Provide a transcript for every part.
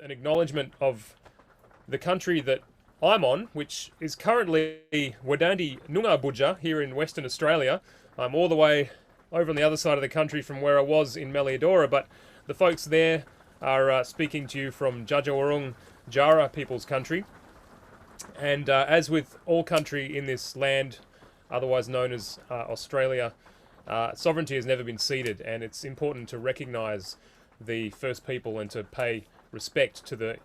an acknowledgement of the country that I'm on, which is currently Wadandi Noongarbuja here in Western Australia. I'm all the way over on the other side of the country from where I was in Meliadora, but the folks there are speaking to you from Jajawarung Jara People's Country. And as with all country in this land, otherwise known as Australia, sovereignty has never been ceded, and it's important to recognise the First People and to pay respect to the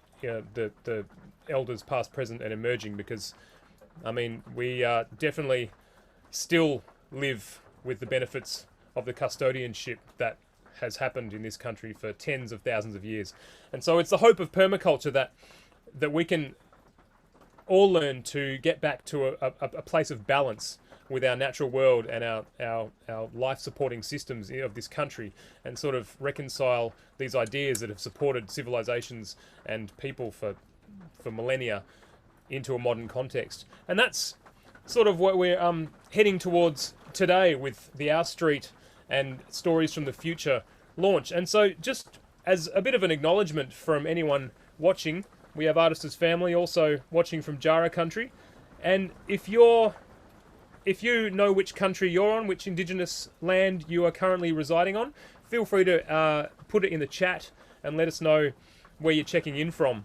elders past, present and emerging, because I mean we definitely still live with the benefits of the custodianship that has happened in this country for tens of thousands of years. And so it's the hope of permaculture that we can all learn to get back to a place of balance with our natural world and our life supporting systems of this country, and sort of reconcile these ideas that have supported civilizations and people for millennia into a modern context. And that's sort of what we're heading towards today with the Our Street and Stories from the Future launch. And so just as a bit of an acknowledgement from anyone watching, we have Artist's family also watching from Jara country. And if you know which country you're on, which Indigenous land you are currently residing on, feel free to put it in the chat and let us know where you're checking in from.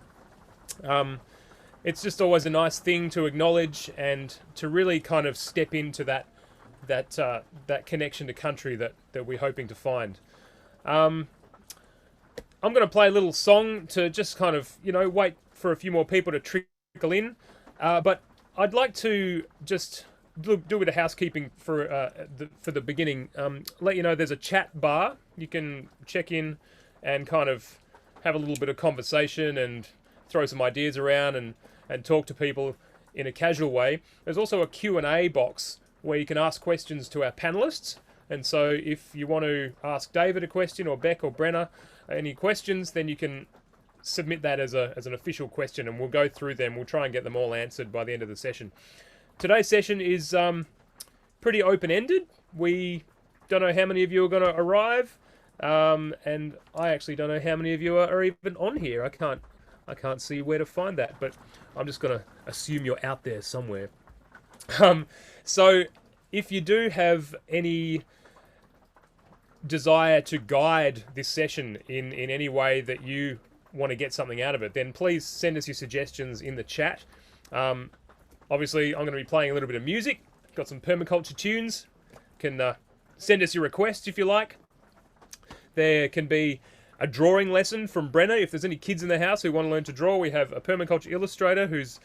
It's just always a nice thing to acknowledge and to really kind of step into that connection to country that we're hoping to find. I'm going to play a little song to just kind of, wait for a few more people to trickle in. But I'd like to just do a bit of housekeeping for the beginning. Let you know there's a chat bar. You can check in and kind of have a little bit of conversation and throw some ideas around and talk to people in a casual way. There's also a Q&A box where you can ask questions to our panelists. And so if you want to ask David a question, or Beck or Brenna any questions, then you can submit that as an official question, and we'll go through them. We'll try and get them all answered by the end of the session. Today's session is pretty open-ended. We don't know how many of you are going to arrive, and I actually don't know how many of you are even on here. I can't see where to find that, but I'm just going to assume you're out there somewhere. So if you do have any desire to guide this session in any way that you want to get something out of it, then please send us your suggestions in the chat. Obviously, I'm going to be playing a little bit of music. Got some permaculture tunes. Can send us your requests if you like. There can be a drawing lesson from Brenna. If there's any kids in the house who want to learn to draw, we have a permaculture illustrator who's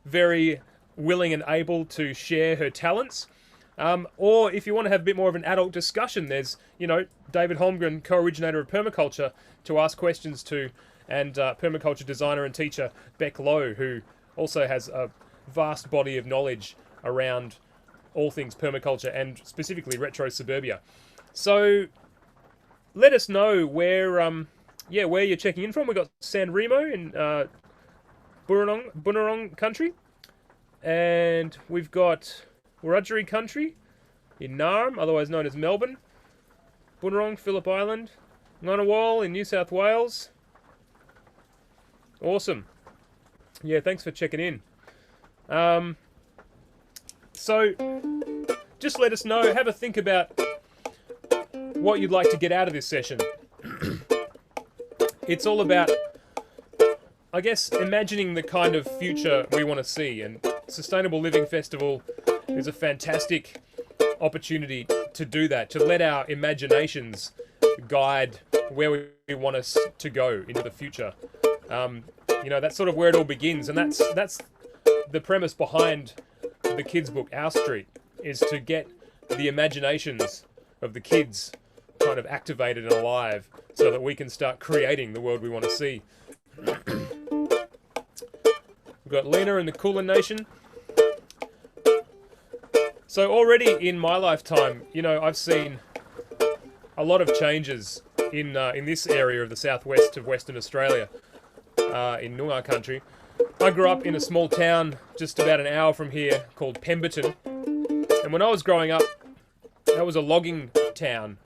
very willing and able to share her talents. Or if you want to have a bit more of an adult discussion, there's, David Holmgren, co-originator of permaculture, to ask questions to, and permaculture designer and teacher Beck Lowe, who also has a vast body of knowledge around all things permaculture and specifically retro suburbia. So let us know where you're checking in from. We've got San Remo in Bunurong country, and we've got Wiradjuri country in Narm, otherwise known as Melbourne, Bunurong, Phillip Island, Ngunnawal in New South Wales. Awesome. Yeah, thanks for checking in. So just let us know, have a think about what you'd like to get out of this session. It's all about, I guess, imagining the kind of future we want to see, and Sustainable Living Festival is a fantastic opportunity to do that, to let our imaginations guide where we want us to go into the future. That's sort of where it all begins, and that's the premise behind the kids' book, Our Street, is to get the imaginations of the kids kind of activated and alive so that we can start creating the world we want to see. We've got Lena and the Kulin Nation. So already in my lifetime, I've seen a lot of changes in this area of the southwest of Western Australia, in Noongar country. I grew up in a small town just about an hour from here called Pemberton, and when I was growing up, that was a logging town,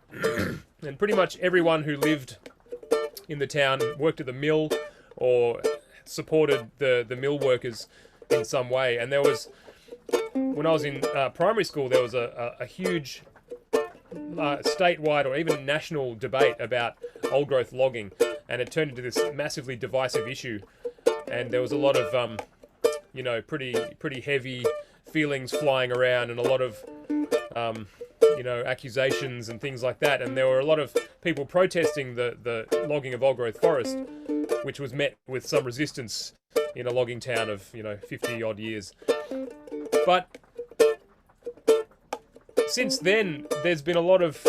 and pretty much everyone who lived in the town worked at the mill or supported the mill workers in some way. And there was, when I was in primary school, there was a huge statewide or even national debate about old growth logging, and it turned into this massively divisive issue. And there was a lot of you know, pretty heavy feelings flying around, and a lot of you know, accusations and things like that. And there were a lot of people protesting the logging of old growth forest, which was met with some resistance in a logging town of, you know, 50 odd years. But since then, there's been a lot of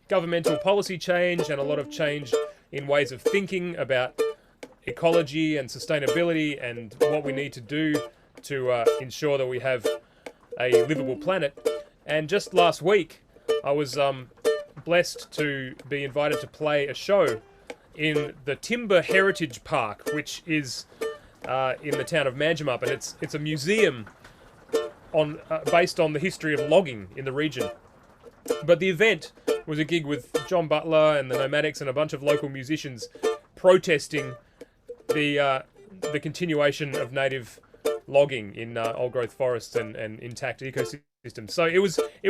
governmental policy change and a lot of change in ways of thinking about ecology and sustainability and what we need to do to ensure that we have a livable planet. And just last week, I was blessed to be invited to play a show in the Timber Heritage Park, which is in the town of Manjimup, and it's a museum on based on the history of logging in the region. But the event was a gig with John Butler and the Nomadics and a bunch of local musicians protesting the continuation of native logging in old growth forests and intact ecosystems. So it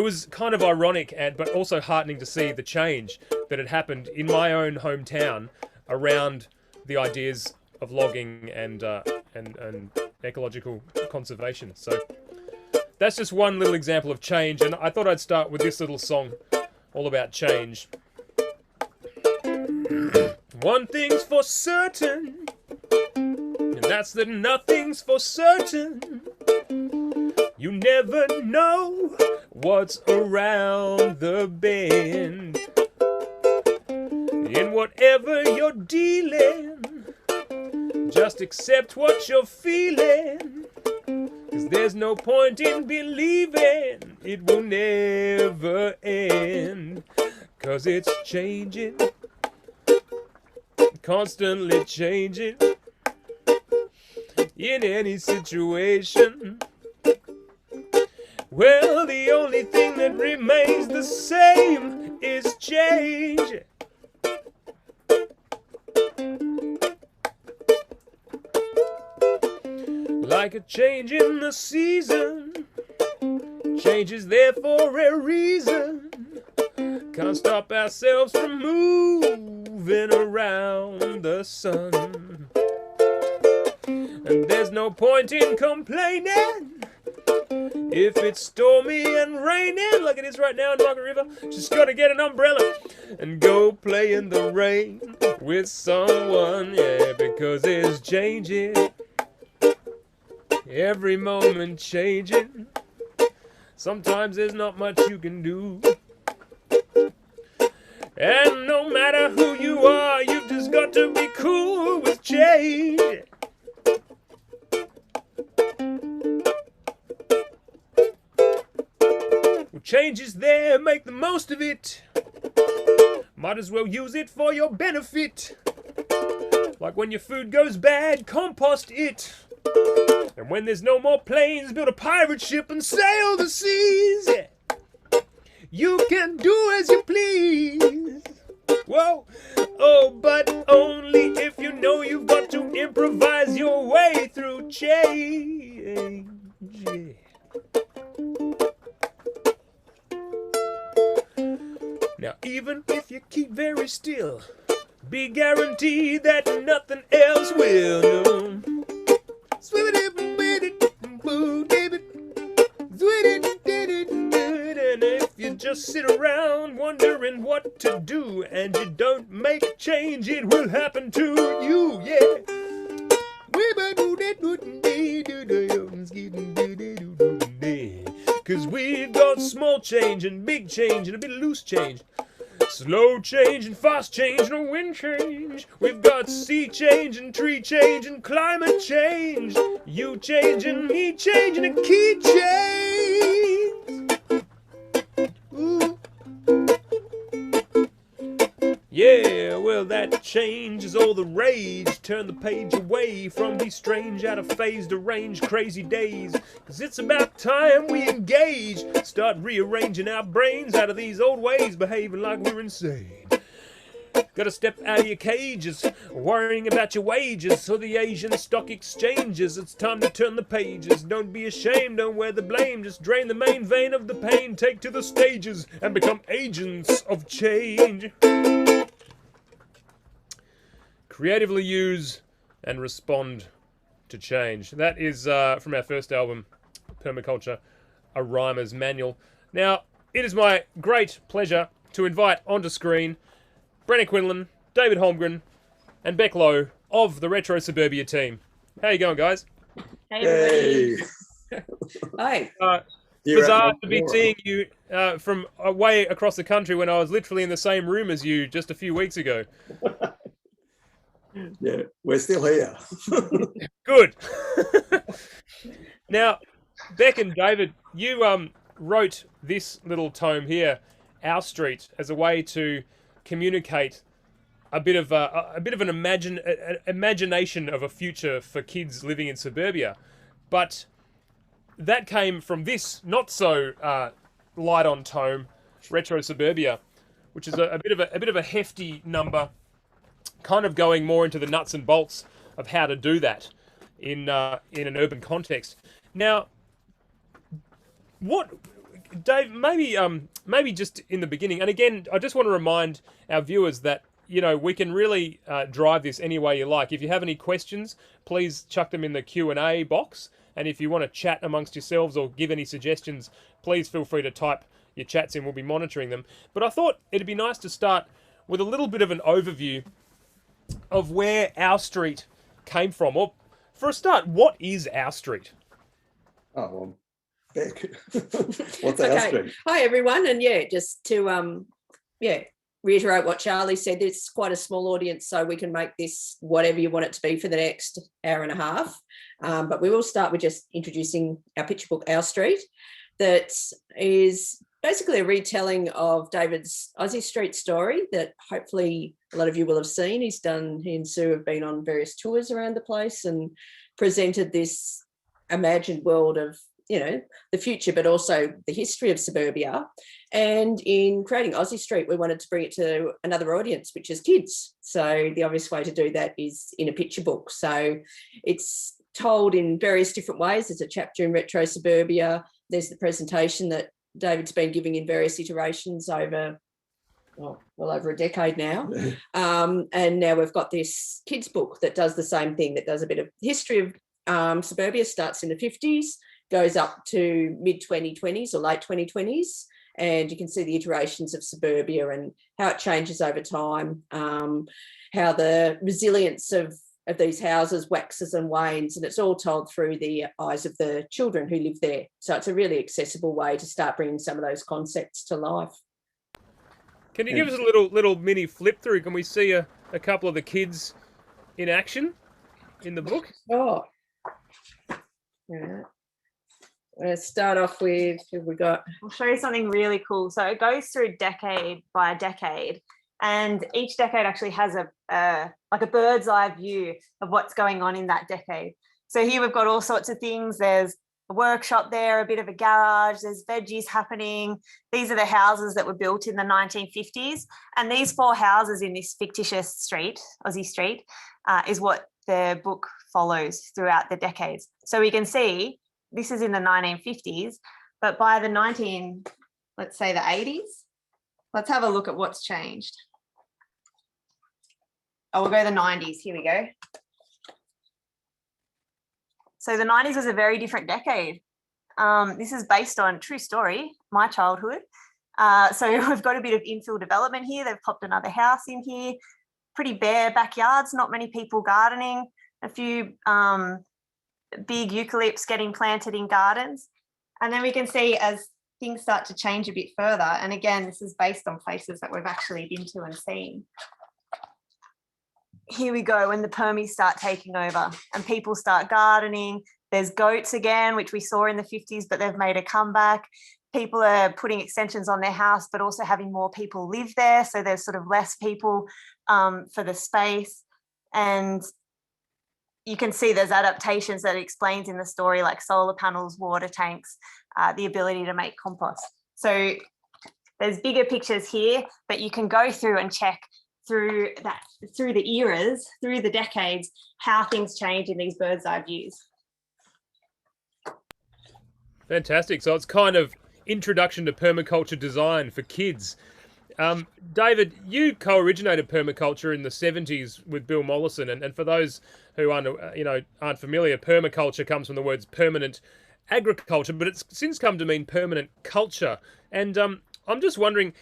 was kind of ironic but also heartening to see the change that had happened in my own hometown around the ideas of logging and ecological conservation. So that's just one little example of change, and I thought I'd start with this little song all about change. One thing's for certain, and that's that nothing's for certain. You never know what's around the bend. In whatever you're dealing, just accept what you're feeling. 'Cause there's no point in believing it will never end. 'Cause it's changing, constantly changing, in any situation. Well, the only thing that remains the same is change. Like a change in the season, change is there for a reason. Can't stop ourselves from moving around the sun. And there's no point in complaining if it's stormy and raining like it is right now in Margaret River. Just gotta get an umbrella and go play in the rain with someone, yeah, because it's changing. Every moment changing. Sometimes there's not much you can do. And no matter who you are, you've just got to be cool with change. Well, change is there, make the most of it. Might as well use it for your benefit. Like when your food goes bad, compost it. And when there's no more planes, build a pirate ship and sail the seas. You can do as you please. Whoa. Oh, but only if you know you've got to improvise your way through change. Now, even if you keep very still, be guaranteed that nothing else will. No. And if you just sit around wondering what to do and you don't make change, it will happen to you, yeah. 'Cause we've got small change and big change and a bit of loose change. Slow change and fast change and a wind change. We've got sea change and tree change and climate change. You change and me change and a key change. Ooh. Yeah, well that change is all the rage. Turn the page away from these strange, out of phase, deranged, crazy days. 'Cause it's about time we engage. Start rearranging our brains out of these old ways, behaving like we're insane. Gotta step out of your cages, worrying about your wages or the Asian stock exchanges. It's time to turn the pages. Don't be ashamed, don't wear the blame. Just drain the main vein of the pain. Take to the stages and become agents of change. Creatively use and respond to change. That is from our first album, Permaculture, a Rhymer's Manual. Now, it is my great pleasure to invite onto screen Brenna Quinlan, David Holmgren, and Beck Lowe of the Retro Suburbia team. How you going, guys? Hey, everybody. Hi. Bizarre to be seeing you from way across the country when I was literally in the same room as you just a few weeks ago. Yeah, we're still here. Good. Now, Beck and David, you wrote this little tome here, Our Street, as a way to communicate a bit of an imagination of a future for kids living in suburbia. But that came from this not so light on tome, Retro Suburbia, which is a bit of a hefty number, kind of going more into the nuts and bolts of how to do that in an urban context. Now, what, Dave? Maybe just in the beginning, and again, I just want to remind our viewers that we can really drive this any way you like. If you have any questions, please chuck them in the Q&A box. And if you want to chat amongst yourselves or give any suggestions, please feel free to type your chats in. We'll be monitoring them. But I thought it'd be nice to start with a little bit of an overview of where Our Street came from. Or, for a start, what is Our Street? Oh, well, Beck, what's Our Street? Hi, everyone. And just to reiterate what Charlie said, it's quite a small audience, so we can make this whatever you want it to be for the next hour and a half. But we will start with just introducing our picture book, Our Street, that is basically a retelling of David's Aussie Street story that hopefully a lot of you will have seen. He and Sue have been on various tours around the place and presented this imagined world of the future, but also the history of suburbia. And in creating Aussie Street, we wanted to bring it to another audience, which is kids. So the obvious way to do that is in a picture book. So it's told in various different ways. There's a chapter in Retro Suburbia. There's the presentation that David's been giving in various iterations over, well over a decade now. And now we've got this kids book that does the same thing, that does a bit of history of suburbia, starts in the 50s, goes up to mid-2020s or late 2020s, and you can see the iterations of suburbia and how it changes over time, how the resilience of these houses waxes and wanes, and it's all told through the eyes of the children who live there. So it's a really accessible way to start bringing some of those concepts to life. Can you give us a little mini flip through? Can we see a couple of the kids in action in the book? Oh, yeah. Let's start off with who we got. I'll show you something really cool. So it goes through decade by decade, and each decade actually has like a bird's eye view of what's going on in that decade. So here we've got all sorts of things. There's a workshop there, a bit of a garage, there's veggies happening. These are the houses that were built in the 1950s. And these 4 houses in this fictitious street, Aussie Street, is what the book follows throughout the decades. So we can see this is in the 1950s, but by the let's say the 80s, let's have a look at what's changed. Oh, we'll go the 90s. Here we go. So the 90s was a very different decade. This is based on true story, my childhood. So we've got a bit of infill development here. They've popped another house in here. Pretty bare backyards, not many people gardening. A few big eucalypts getting planted in gardens. And then we can see as things start to change a bit further, and again, this is based on places that we've actually been to and seen. Here we go, when the permies start taking over and people start gardening. There's goats again, which we saw in the 50s, but they've made a comeback. People are putting extensions on their house, but also having more people live there. So there's sort of less people for the space. And you can see there's adaptations that it explains in the story, like solar panels, water tanks, the ability to make compost. So there's bigger pictures here, but you can go through and check through the eras, through the decades, how things change in these bird's eye views. Fantastic. So it's kind of introduction to permaculture design for kids. David, you co-originated permaculture in the 70s with Bill Mollison, and for those who aren't familiar, permaculture comes from the words permanent agriculture, but it's since come to mean permanent culture. And I'm just wondering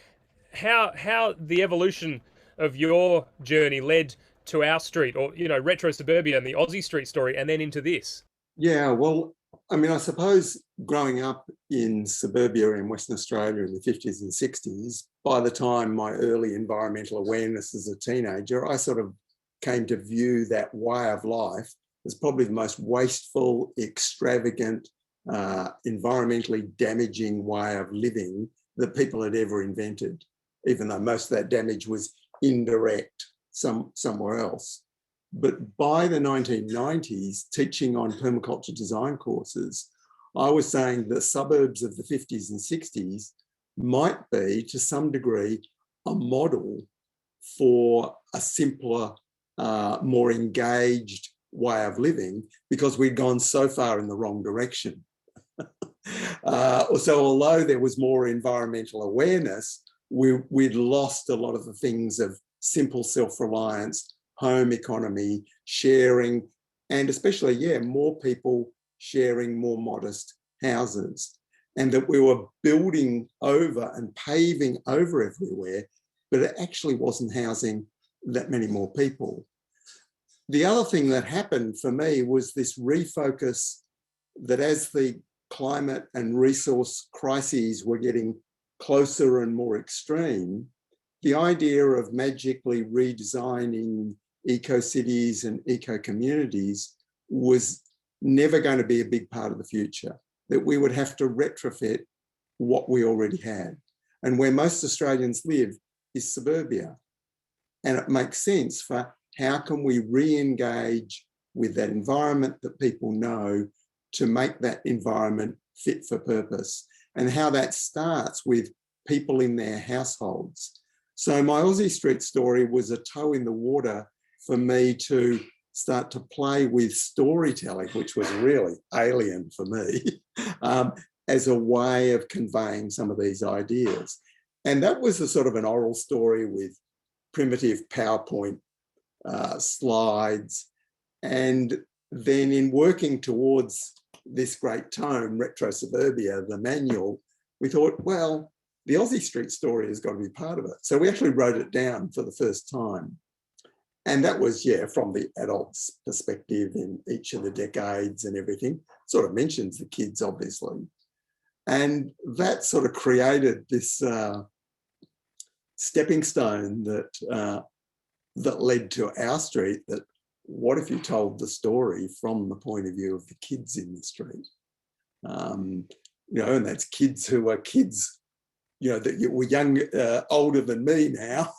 how the evolution of your journey led to Our Street, or retro suburbia and the Aussie Street story, and then into this. Yeah, well, I mean, I suppose growing up in suburbia in Western Australia in the 50s and 60s, by the time my early environmental awareness as a teenager, I sort of came to view that way of life as probably the most wasteful, extravagant, environmentally damaging way of living that people had ever invented, even though most of that damage was indirect somewhere else. But by the 1990s, teaching on permaculture design courses, I was saying the suburbs of the 50s and 60s might be, to some degree, a model for a simpler, more engaged way of living, because we'd gone so far in the wrong direction. So although there was more environmental awareness, we'd lost a lot of the things of simple self-reliance, home economy, sharing, and especially, more people sharing more modest houses, and that we were building over and paving over everywhere, but it actually wasn't housing that many more people. The other thing that happened for me was this refocus that as the climate and resource crises were getting closer and more extreme, the idea of magically redesigning eco-cities and eco-communities was never going to be a big part of the future, that we would have to retrofit what we already had. And where most Australians live is suburbia. And it makes sense for how can we re-engage with that environment that people know to make that environment fit for purpose, and how that starts with people in their households. So my Aussie Street story was a toe in the water for me to start to play with storytelling, which was really alien for me, as a way of conveying some of these ideas. And that was a sort of an oral story with primitive PowerPoint slides. And then in working towards this great tome, Retro Suburbia, the manual, we thought, well, the Aussie Street story has got to be part of it. So we actually wrote it down for the first time. And that was, from the adult's perspective in each of the decades and everything. Sort of mentions the kids, obviously. And that sort of created this stepping stone that led to Our Street, that what if you told the story from the point of view of the kids in the street? And that's kids who are kids, that were young, older than me now,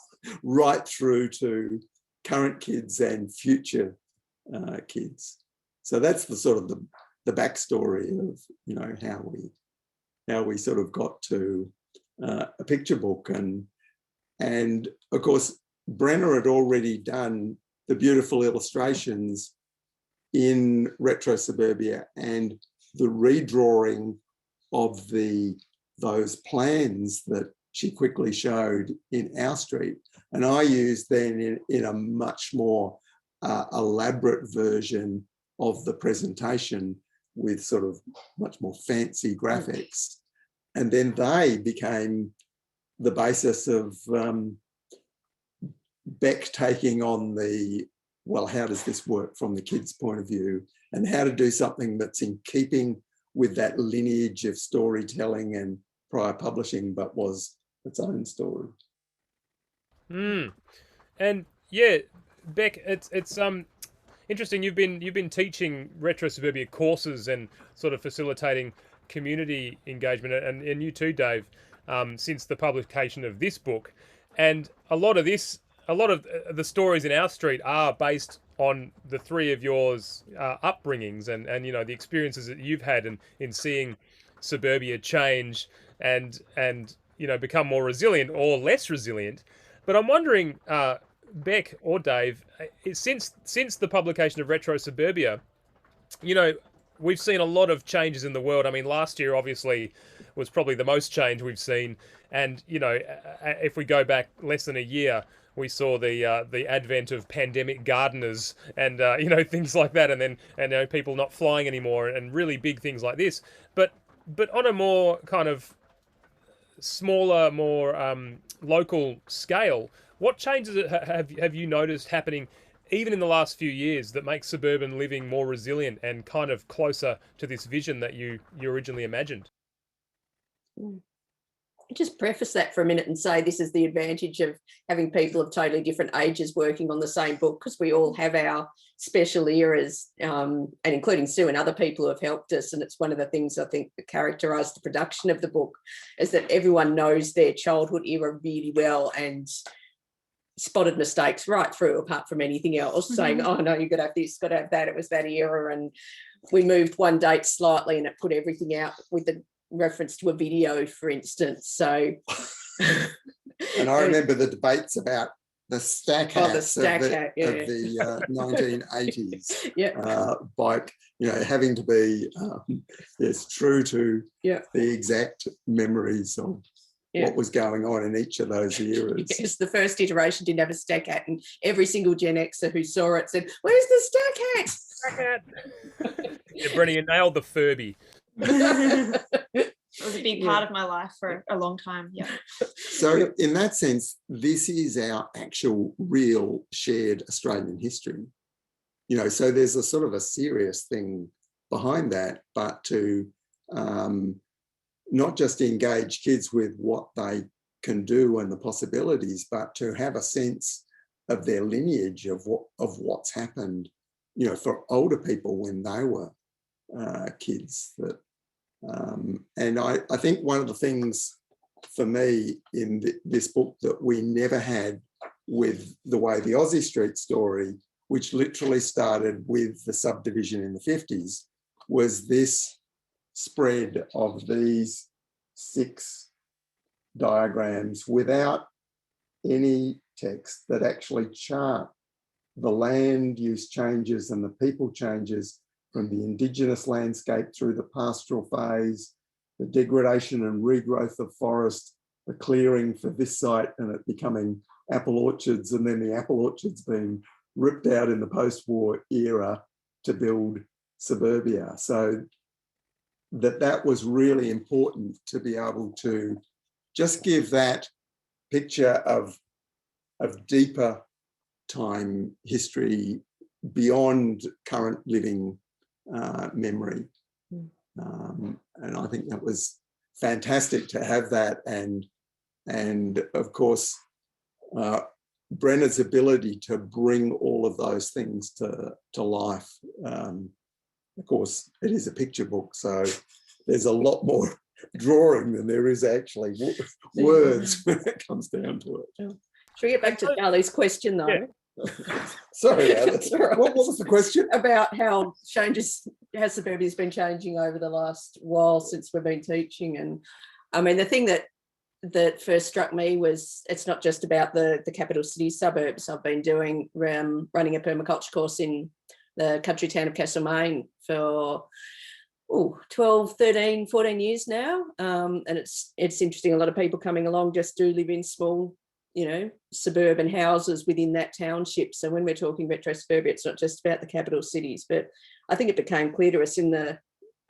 right through to current kids and future kids. So that's the sort of the backstory of how we sort of got to a picture book, and of course Brenna had already done the beautiful illustrations in Retro Suburbia and the redrawing of those plans that she quickly showed in Our Street. And I used then in a much more elaborate version of the presentation with sort of much more fancy graphics. And then they became the basis of Beck taking on how does this work from the kids' point of view, and how to do something that's in keeping with that lineage of storytelling and prior publishing, but was its own story. And Beck, it's interesting. You've been teaching Retro Suburbia courses and sort of facilitating community engagement, and you too, Dave, since the publication of this book. And a lot of the stories in Our Street are based on the three of yours upbringings and the experiences that you've had in seeing suburbia change and become more resilient or less resilient. But I'm wondering, Beck or Dave, since the publication of Retro Suburbia, you know, we've seen a lot of changes in the world. I mean, last year obviously was probably the most change we've seen, and you know, if we go back less than a year, we saw the advent of pandemic gardeners and you know, things like that, and then you know, people not flying anymore, and really big things like this. But on a more kind of smaller, more local scale, what changes have you noticed happening even in the last few years that makes suburban living more resilient and kind of closer to this vision that you originally imagined? Just preface that for a minute and say this is the advantage of having people of totally different ages working on the same book, because we all have our special eras, and including Sue and other people who have helped us. And it's one of the things I think that characterised the production of the book, is that everyone knows their childhood era really well and spotted mistakes right through, apart from anything else, saying, oh no, you've got to have this, got to have that, it was that era. And we moved one date slightly and it put everything out with the reference to a video, for instance. So and I remember the debates about the stack hats of the 1980s. Yeah. By, you know, having to be yes, true to the exact memories of what was going on in each of those eras. Yes, the first iteration didn't have a stack hat, and every single Gen Xer who saw it said, where's the stack hat? Stack hat. Yeah, Brenna, you nailed the Furby. It was a big part of my life for a long time. Yeah. So in that sense, this is our actual real shared Australian history. You know, so there's a sort of a serious thing behind that, but to not just engage kids with what they can do and the possibilities, but to have a sense of their lineage of what's happened, you know, for older people when they were kids. That and I think one of the things for me in this book that we never had with the way the Aussie Street story, which literally started with the subdivision in the 50s, was this spread of these 6 diagrams without any text that actually chart the land use changes and the people changes from the Indigenous landscape through the pastoral phase, the degradation and regrowth of forest, the clearing for this site and it becoming apple orchards, and then the apple orchards being ripped out in the post-war era to build suburbia. So that was really important to be able to just give that picture of deeper time history beyond current living memory. And I think that was fantastic to have that. And of course, Brenna's ability to bring all of those things to life. Of course, it is a picture book, so there's a lot more drawing than there is actually words when it comes down to it. Should we get back to Charlie's question, though? Yeah. Sorry, Alice. Right. What was the question? About how suburbia has been changing over the last while since we've been teaching. And I mean, the thing that first struck me was it's not just about the capital city suburbs. I've been doing running a permaculture course in the country town of Castlemaine for 12, 13, 14 years now. And it's interesting. A lot of people coming along just do live in small, you know, suburban houses within that township. So when we're talking retro suburbia, it's not just about the capital cities. But I think it became clear to us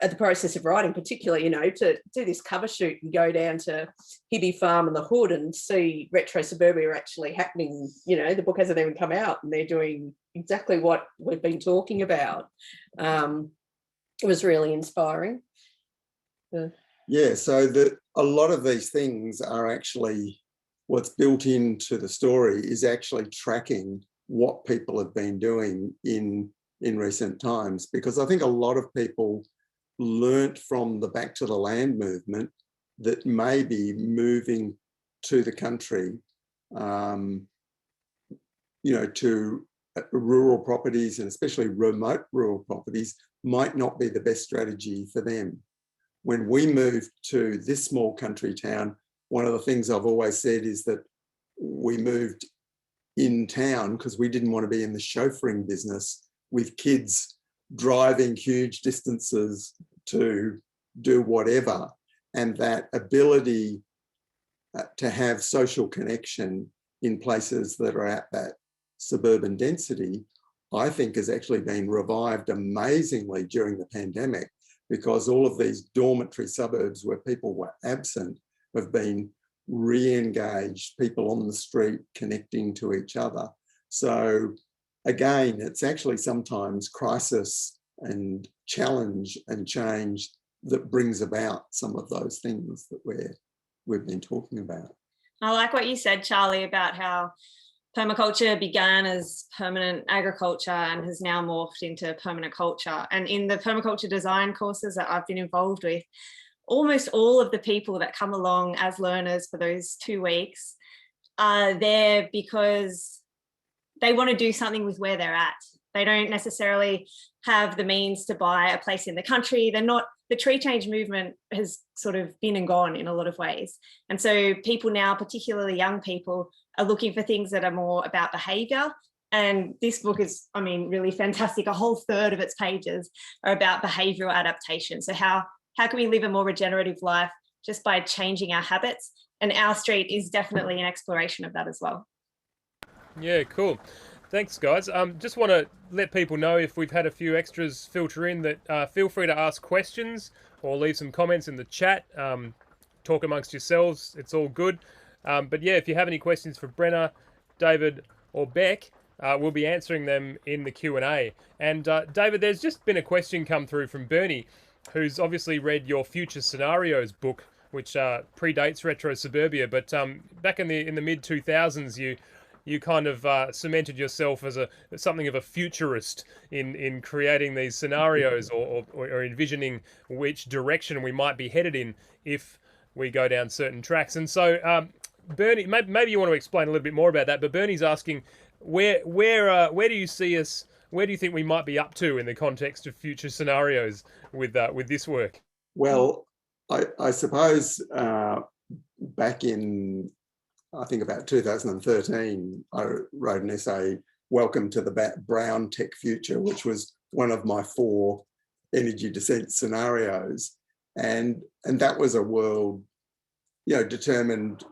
at the process of writing, particularly, you know, to do this cover shoot and go down to Hibby Farm in the Hood and see retro suburbia actually happening. You know, the book hasn't even come out and they're doing exactly what we've been talking about. It was really inspiring. Yeah, so a lot of these things are actually what's built into the story is actually tracking what people have been doing in recent times, because I think a lot of people learnt from the Back to the Land movement that maybe moving to the country, you know, to rural properties and especially remote rural properties might not be the best strategy for them. When we moved to this small country town, one of the things I've always said is that we moved in town because we didn't want to be in the chauffeuring business with kids driving huge distances to do whatever. And that ability to have social connection in places that are at that suburban density, I think has actually been revived amazingly during the pandemic, because all of these dormitory suburbs where people were absent have been re-engaged, people on the street connecting to each other. So again, it's actually sometimes crisis and challenge and change that brings about some of those things that we've been talking about. I like what you said, Charlie, about how permaculture began as permanent agriculture and has now morphed into permanent culture. And in the permaculture design courses that I've been involved with, almost all of the people that come along as learners for those 2 weeks are there because they want to do something with where they're at. They don't necessarily have the means to buy a place in the country. The tree change movement has sort of been and gone in a lot of ways. And so people now, particularly young people, are looking for things that are more about behavior. And this book is, I mean, really fantastic. A whole third of its pages are about behavioral adaptation. So how can we live a more regenerative life just by changing our habits? And Our Street is definitely an exploration of that as well. Yeah, cool. Thanks, guys. Just want to let people know, if we've had a few extras filter in, that feel free to ask questions or leave some comments in the chat. Talk amongst yourselves. It's all good. But yeah, if you have any questions for Brenna, David, or Beck, we'll be answering them in the Q&A. And David, there's just been a question come through from Bernie, who's obviously read your Future Scenarios book, which predates Retro Suburbia. But back in the mid 2000s, you kind of cemented yourself as something of a futurist in creating these scenarios or envisioning which direction we might be headed in if we go down certain tracks. And so Bernie, maybe you want to explain a little bit more about that, but Bernie's asking, where do you see us, where do you think we might be up to in the context of future scenarios with this work? Well, I suppose back in, I think about 2013, I wrote an essay, Welcome to the Brown Tech Future, which was one of my 4 energy descent scenarios. And that was a world, determined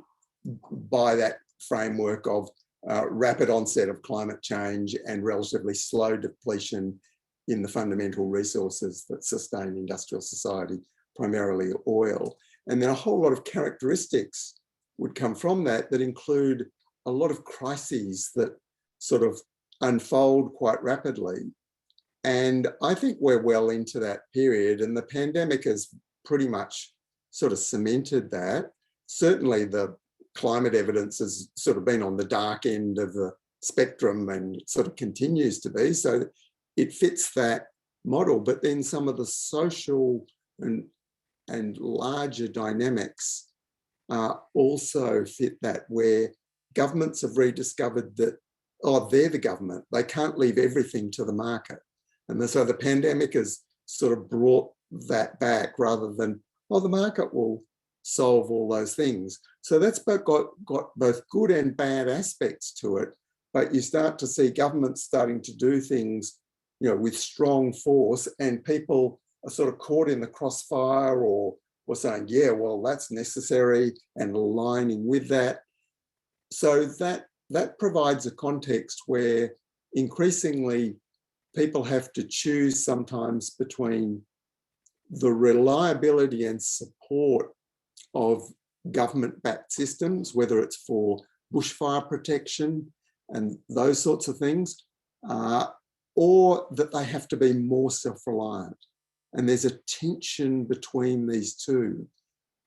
by that framework of rapid onset of climate change and relatively slow depletion in the fundamental resources that sustain industrial society, primarily oil. And then a whole lot of characteristics would come from that include a lot of crises that sort of unfold quite rapidly. And I think we're well into that period, and the pandemic has pretty much sort of cemented that. Certainly the climate evidence has sort of been on the dark end of the spectrum and sort of continues to be, so it fits that model. But then some of the social and larger dynamics also fit that, where governments have rediscovered that, they're the government. They can't leave everything to the market. And so the pandemic has sort of brought that back, rather than, the market will solve all those things. So that's got both good and bad aspects to it. But you start to see governments starting to do things, with strong force, and people are sort of caught in the crossfire or saying, yeah, well, that's necessary, and aligning with that. So that provides a context where increasingly people have to choose sometimes between the reliability and support of government-backed systems, whether it's for bushfire protection and those sorts of things, or that they have to be more self-reliant. And there's a tension between these two,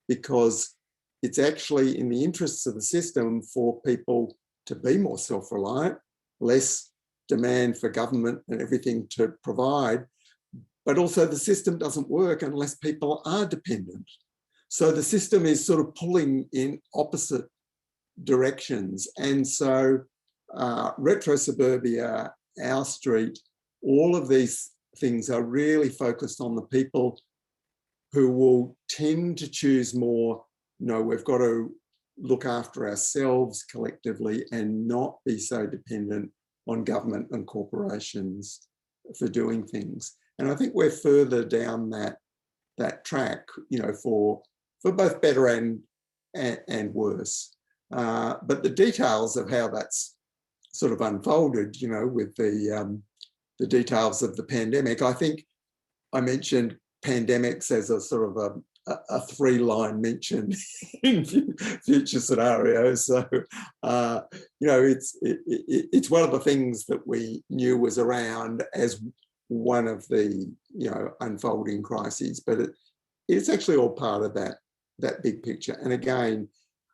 because it's actually in the interests of the system for people to be more self-reliant, less demand for government and everything to provide, but also the system doesn't work unless people are dependent. So the system is sort of pulling in opposite directions. And so Retro Suburbia, Our Street, all of these things are really focused on the people who will tend to choose more, we've got to look after ourselves collectively and not be so dependent on government and corporations for doing things. And I think we're further down that track, you know, for both better and worse. But the details of how that's sort of unfolded, you know, with the details of the pandemic, I think I mentioned pandemics as a sort of a three-line mention in future scenarios. So, you know, it's one of the things that we knew was around as one of the, you know, unfolding crises, but it's actually all part of that big picture. And again,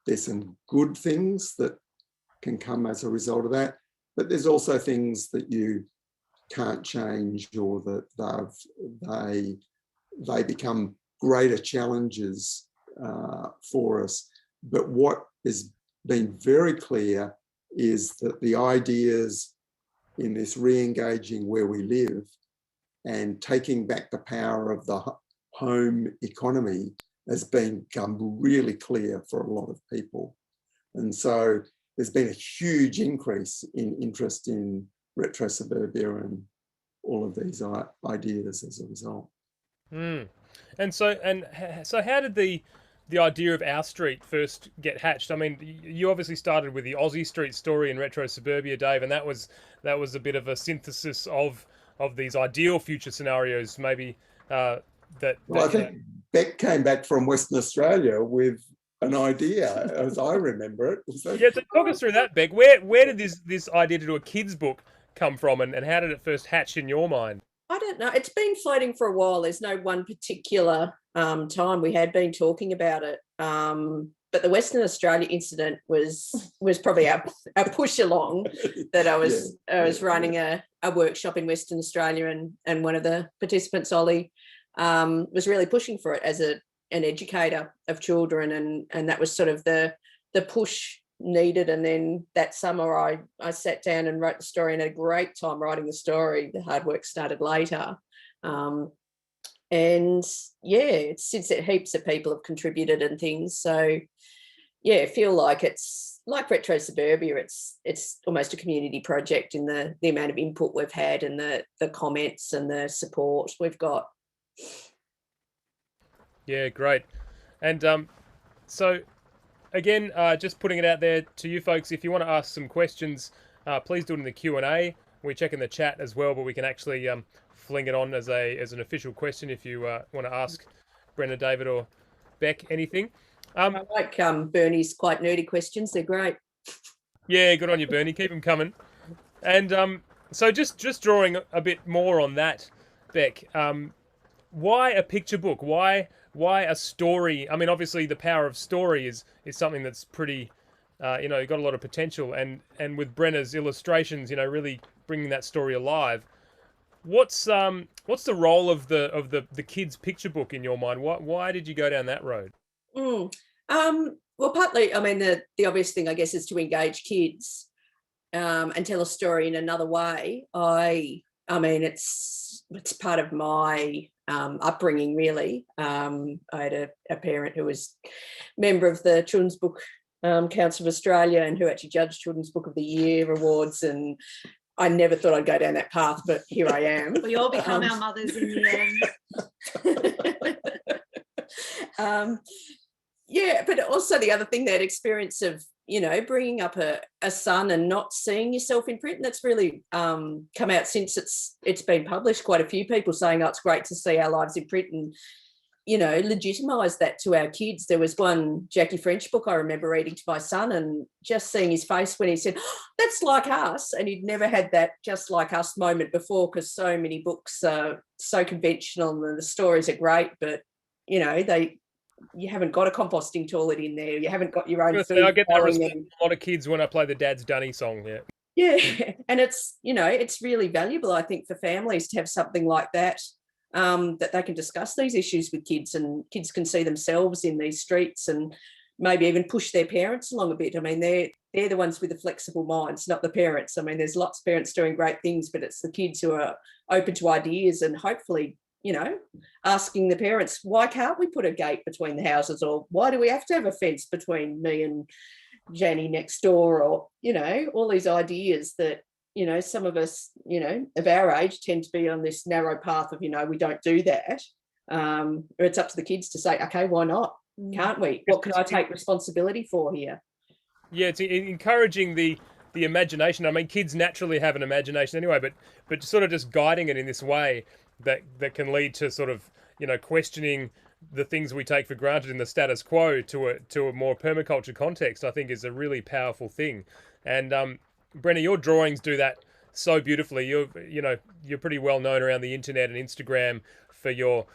there's some good things that can come as a result of that, but there's also things that you can't change, or that they become greater challenges for us. But what has been very clear is that the ideas in this re-engaging where we live and taking back the power of the home economy has become really clear for a lot of people. And so there's been a huge increase in interest in retro suburbia and all of these ideas as a result. Mm. And so how did the idea of Our Street first get hatched? I mean, you obviously started with the Aussie Street story in retro suburbia, Dave, and that was a bit of a synthesis of these ideal future scenarios, maybe I think Beck came back from Western Australia with an idea, as I remember it. Yeah, so talk us through that, Beck. Where did this idea to do a kids book come from, and how did it first hatch in your mind? I don't know. It's been floating for a while. There's no one particular time we had been talking about it. But the Western Australia incident was probably our push along that I was running a workshop in Western Australia, and one of the participants, Ollie, was really pushing for it as an educator of children, and that was sort of the push needed. And then that summer I sat down and wrote the story, and had a great time writing the story. The hard work started later. And yeah, since then heaps of people have contributed and things. So yeah, I feel like it's like retro suburbia. It's almost a community project in the amount of input we've had, and the comments and the support we've got. Yeah, great. And so again, just putting it out there to you folks, if you want to ask some questions, please do it in the Q&A. We're checking the chat as well, but we can actually fling it on as an official question if you want to ask Brenna, David, or Beck anything. I like Bernie's quite nerdy questions. They're great. Yeah, good on you, Bernie. Keep them coming. And so just drawing a bit more on that, Beck, why a picture book? Why a story? I mean, obviously the power of story is something that's pretty, got a lot of potential. And with Brenna's illustrations, really bringing that story alive. What's the role of the kids' picture book in your mind? Why did you go down that road? Well, partly, I mean, the obvious thing, I guess, is to engage kids and tell a story in another way. I mean, it's part of my upbringing, really. I had a parent who was member of the Children's Book Council of Australia, and who actually judged Children's Book of the Year awards, and I never thought I'd go down that path, but here I am. We all become our mothers in the end. Yeah, but also the other thing, that experience of, bringing up a son and not seeing yourself in print, and that's really come out since it's been published. Quite a few people saying, oh, it's great to see our lives in print, and, legitimise that to our kids. There was one Jackie French book I remember reading to my son, and just seeing his face when he said, oh, that's like us. And he'd never had that just like us moment before, because so many books are so conventional and the stories are great, but, you haven't got a composting toilet in there. You haven't got your own food. I get that response from a lot of kids when I play the Dad's Dunny song. Yeah. Yeah, and it's it's really valuable, I think, for families to have something like that, that they can discuss these issues with kids, and kids can see themselves in these streets, and maybe even push their parents along a bit. I mean, they're the ones with the flexible minds, not the parents. I mean, there's lots of parents doing great things, but it's the kids who are open to ideas, and hopefully, you know, asking the parents, why can't we put a gate between the houses, or why do we have to have a fence between me and Jenny next door, or, you know, all these ideas that, you know, some of us, you know, of our age tend to be on this narrow path of, you know, we don't do that. Or it's up to the kids to say, okay, why not? Can't we? What can I take responsibility for here? Yeah, it's encouraging the imagination. I mean, kids naturally have an imagination anyway, but sort of just guiding it in this way that can lead to sort of, you know, questioning the things we take for granted in the status quo to a more permaculture context, I think is a really powerful thing. And Brenna, your drawings do that so beautifully. You're pretty well known around the internet and Instagram for your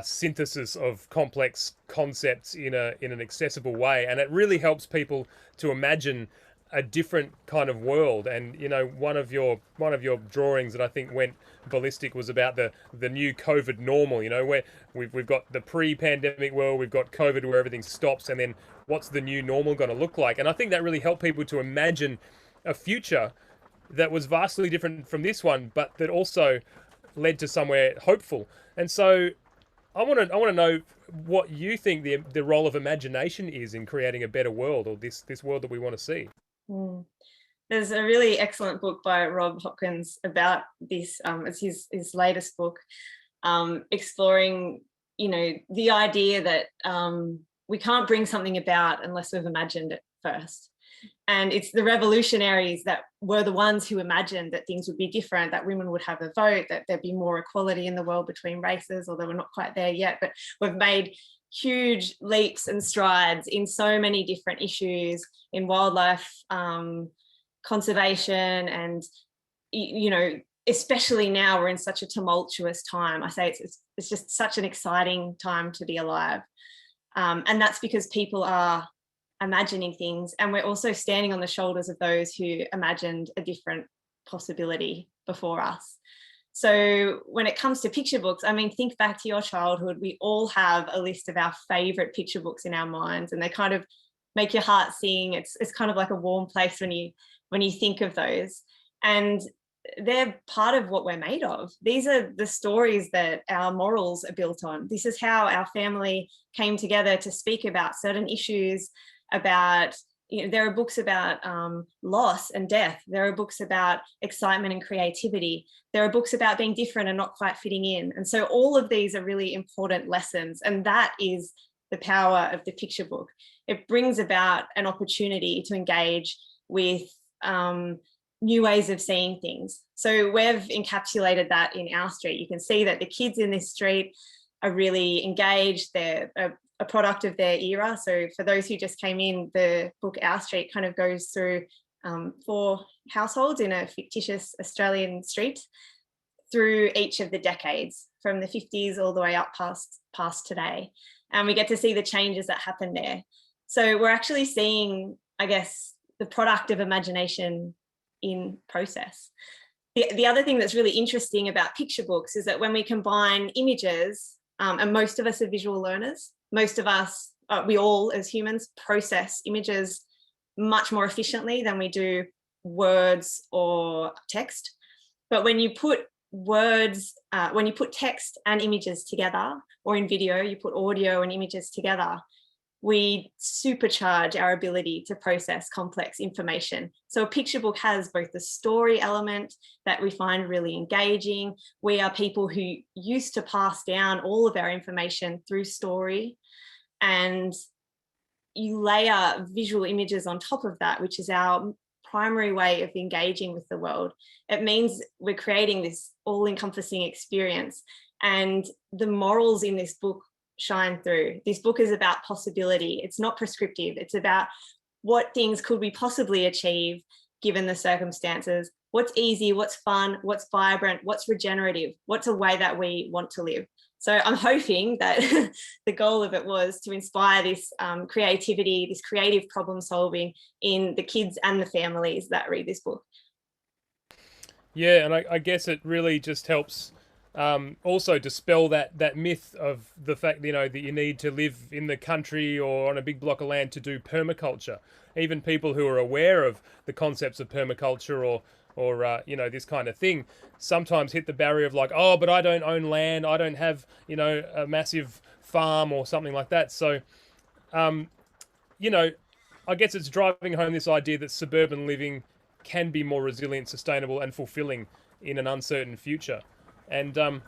synthesis of complex concepts in an accessible way, and it really helps people to imagine a different kind of world. And you know, one of your drawings that I think went ballistic was about the new COVID normal. You know, where we've got the pre-pandemic world, we've got COVID where everything stops, and then what's the new normal going to look like? And I think that really helped people to imagine a future that was vastly different from this one, but that also led to somewhere hopeful. And so I want to know what you think the role of imagination is in creating a better world, or this world that we want to see. There's a really excellent book by Rob Hopkins about this. It's his latest book, exploring, you know, the idea that we can't bring something about unless we've imagined it first. And it's the revolutionaries that were the ones who imagined that things would be different, that women would have a vote, that there'd be more equality in the world between races, although we're not quite there yet. But we've made huge leaps and strides in so many different issues, in wildlife conservation, and, you know, especially now we're in such a tumultuous time. I say it's just such an exciting time to be alive. And that's because people are imagining things, and we're also standing on the shoulders of those who imagined a different possibility before us. So when it comes to picture books, I mean, think back to your childhood. We all have a list of our favorite picture books in our minds, and they kind of make your heart sing. It's kind of like a warm place when you think of those, and they're part of what we're made of. These are the stories that our morals are built on. This is how our family came together to speak about certain issues, about, you know, there are books about loss and death. There are books about excitement and creativity. There are books about being different and not quite fitting in. And so all of these are really important lessons. And that is the power of the picture book. It brings about an opportunity to engage with new ways of seeing things. So we've encapsulated that in Our Street. You can see that the kids in this street are really engaged. They're a product of their era. So for those who just came in, the book Our Street kind of goes through 4 households in a fictitious Australian street through each of the decades, from the 50s all the way up past today. And we get to see the changes that happen there. So we're actually seeing, I guess, the product of imagination in process. The other thing that's really interesting about picture books is that when we combine images, and most of us are visual learners, most of us, we all as humans process images much more efficiently than we do words or text. But when you put words, when you put text and images together, or in video, you put audio and images together, we supercharge our ability to process complex information. So a picture book has both the story element that we find really engaging. We are people who used to pass down all of our information through story, and you layer visual images on top of that, which is our primary way of engaging with the world. It means we're creating this all-encompassing experience, and the morals in this book shine through. This book is about possibility. It's not prescriptive. It's about what things could we possibly achieve given the circumstances, what's easy, what's fun, what's vibrant, what's regenerative, what's a way that we want to live. So I'm hoping that the goal of it was to inspire this creativity, this creative problem solving in the kids and the families that read this book. Yeah, and I guess it really just helps also dispel that myth of the fact, you know, that you need to live in the country or on a big block of land to do permaculture. Even people who are aware of the concepts of permaculture you know, this kind of thing, sometimes hit the barrier of like, oh, but I don't own land, I don't have, you know, a massive farm or something like that. So, you know, I guess it's driving home this idea that suburban living can be more resilient, sustainable, and fulfilling in an uncertain future. And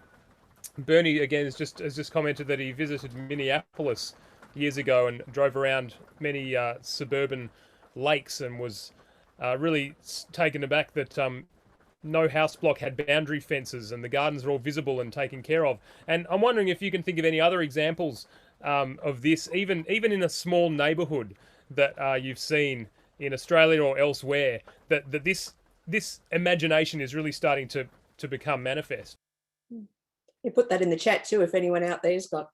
Bernie again has just commented that he visited Minneapolis years ago and drove around many suburban lakes and was really taken aback that no house block had boundary fences and the gardens are all visible and taken care of. And I'm wondering if you can think of any other examples of this, even in a small neighbourhood that you've seen in Australia or elsewhere, that this imagination is really starting to become manifest. You put that in the chat too, if anyone out there's got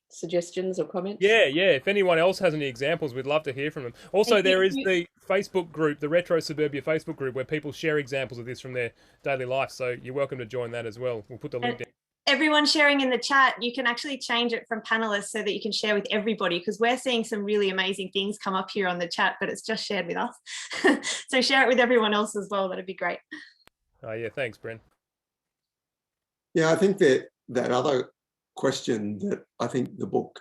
suggestions or comments. Yeah. If anyone else has any examples, we'd love to hear from them. Also, there is the Facebook group, the Retro Suburbia Facebook group, where people share examples of this from their daily life. So you're welcome to join that as well. We'll put the link down. Everyone sharing in the chat, you can actually change it from panelists so that you can share with everybody, because we're seeing some really amazing things come up here on the chat, but it's just shared with us. So share it with everyone else as well. That'd be great. Oh yeah, thanks, Bren. Yeah, I think that other question that I think the book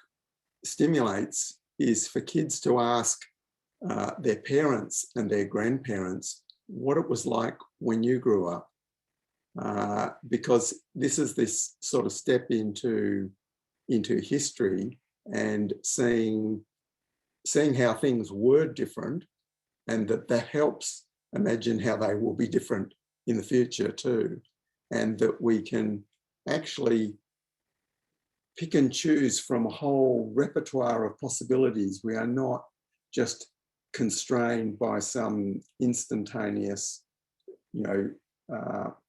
stimulates is for kids to ask their parents and their grandparents what it was like when you grew up. Because this is this sort of step into history and seeing how things were different, and that helps imagine how they will be different in the future too, and that we can actually pick and choose from a whole repertoire of possibilities. We are not just constrained by some instantaneous,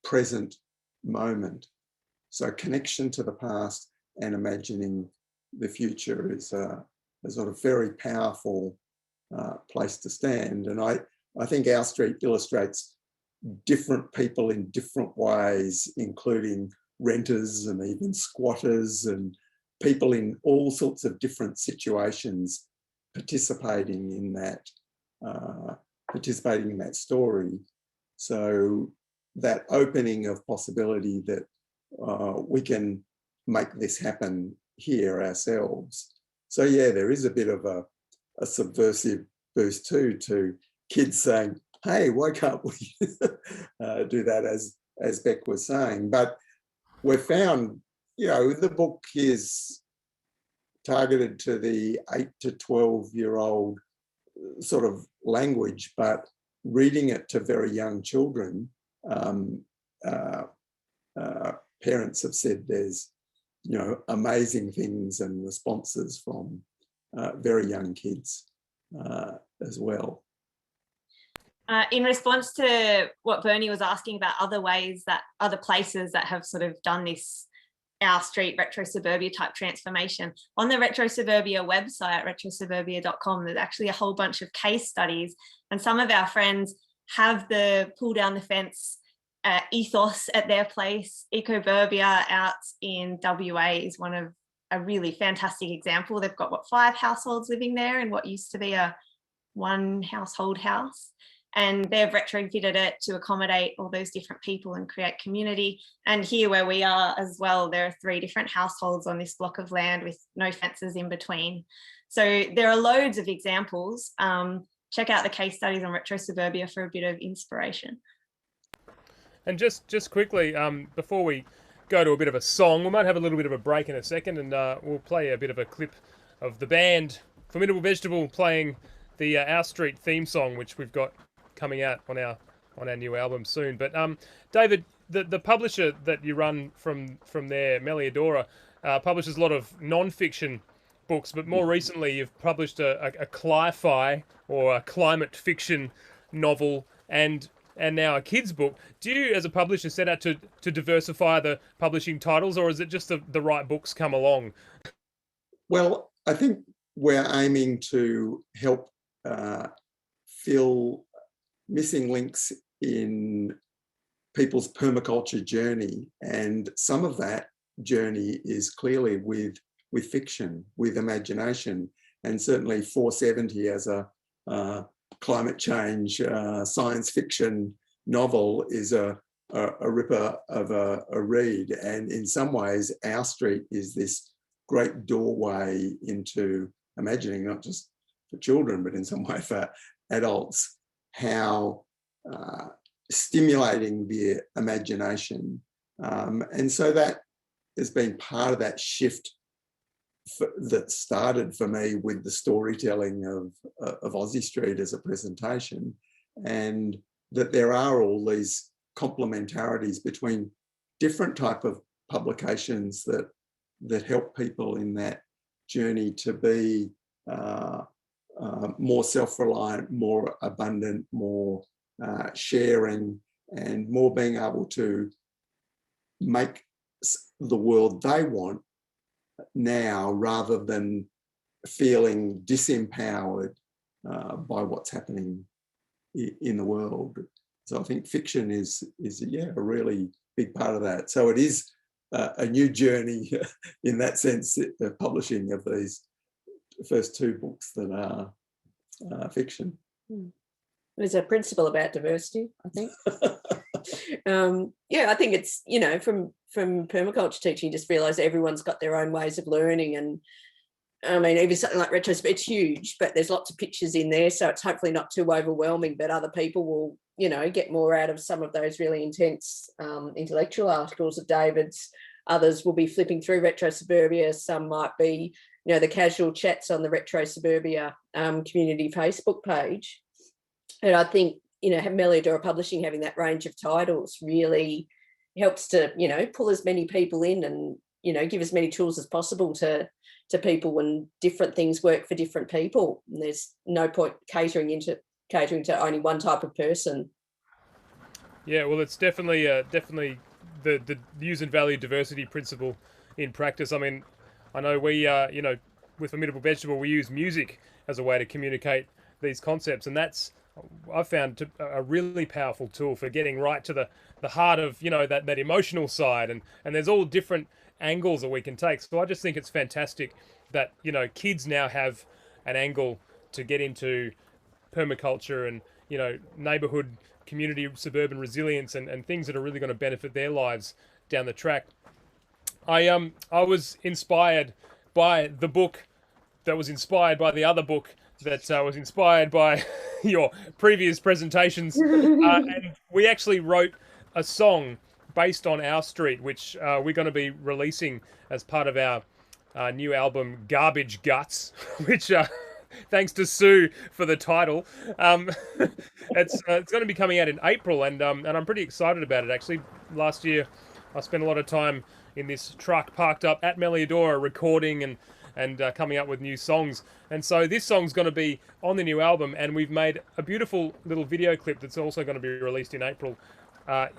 present moment. So connection to the past and imagining the future is a sort of very powerful place to stand. And I think Our Street illustrates different people in different ways, including renters and even squatters and people in all sorts of different situations participating in that story. So that opening of possibility that we can make this happen here ourselves. So yeah, there is a bit of a subversive boost too, to kids saying, hey, why can't we do that, as Beck was saying? But we've found, the book is targeted to the 8 to 12-year-old sort of language, but reading it to very young children, parents have said there's, amazing things and responses from very young kids as well. In response to what Bernie was asking about other places that have sort of done this Our Street retro suburbia type transformation, on the Retro Suburbia website, retrosuburbia.com, there's actually a whole bunch of case studies, and some of our friends have the pull down the fence ethos at their place. Ecoburbia out in WA is one of a really fantastic example. They've got 5 households living there in what used to be a 1 household house, and they've retrofitted it to accommodate all those different people and create community. And here where we are as well, there are 3 different households on this block of land with no fences in between. So there are loads of examples. Check out the case studies on Retro Suburbia for a bit of inspiration. And just quickly, before we go to a bit of a song, we might have a little bit of a break in a second, and we'll play a bit of a clip of the band Formidable Vegetable playing the Our Street theme song, which we've got coming out on our new album soon. But David, the publisher that you run from there, Meliodora, publishes a lot of non-fiction books, but more recently you've published a cli-fi or a climate fiction novel and now a kids book. Do you, as a publisher, set out to diversify the publishing titles, or is it just the right books come along? Well, I think we're aiming to help fill missing links in people's permaculture journey, and some of that journey is clearly with fiction, with imagination, and certainly 470 as a climate change science fiction novel is a ripper of a read. And in some ways, Our Street is this great doorway into imagining, not just for children, but in some way for adults, how stimulating the imagination. And so that has been part of that shift that started for me with the storytelling of Aussie Street as a presentation, and that there are all these complementarities between different type of publications that help people in that journey to be more self-reliant, more abundant, more sharing, and more being able to make the world they want now, rather than feeling disempowered by what's happening in the world. So I think fiction is a really big part of that. So it is a new journey in that sense, the publishing of these first two books that are fiction. There's a principle about diversity, I think. I think it's, from permaculture teaching, you just realise everyone's got their own ways of learning. And I mean, even something like retrospect, it's huge, but there's lots of pictures in there, so it's hopefully not too overwhelming, but other people will, get more out of some of those really intense intellectual articles of David's. Others will be flipping through Retro Suburbia. Some might be, the casual chats on the Retro Suburbia community Facebook page. And I think, Meliodora Publishing having that range of titles really helps to, pull as many people in and, give as many tools as possible to people, when different things work for different people. And there's no point catering to only one type of person. Yeah, well, it's definitely the use and value diversity principle in practice. I mean, I know we, with Formidable Vegetable, we use music as a way to communicate these concepts, and that's, I've found, a really powerful tool for getting right to the heart of, that emotional side, and there's all different angles that we can take. So I just think it's fantastic that, kids now have an angle to get into permaculture and, neighborhood, community, suburban resilience, and things that are really going to benefit their lives down the track. I was inspired by the book that was inspired by the other book that was inspired by your previous presentations. And we actually wrote a song based on Our Street, which we're going to be releasing as part of our new album, Garbage Guts, which, thanks to Sue for the title, it's going to be coming out in April, and I'm pretty excited about it, actually. Last year, I spent a lot of time in this truck parked up at Meliodora recording and coming up with new songs. And so this song's going to be on the new album, and we've made a beautiful little video clip that's also going to be released in April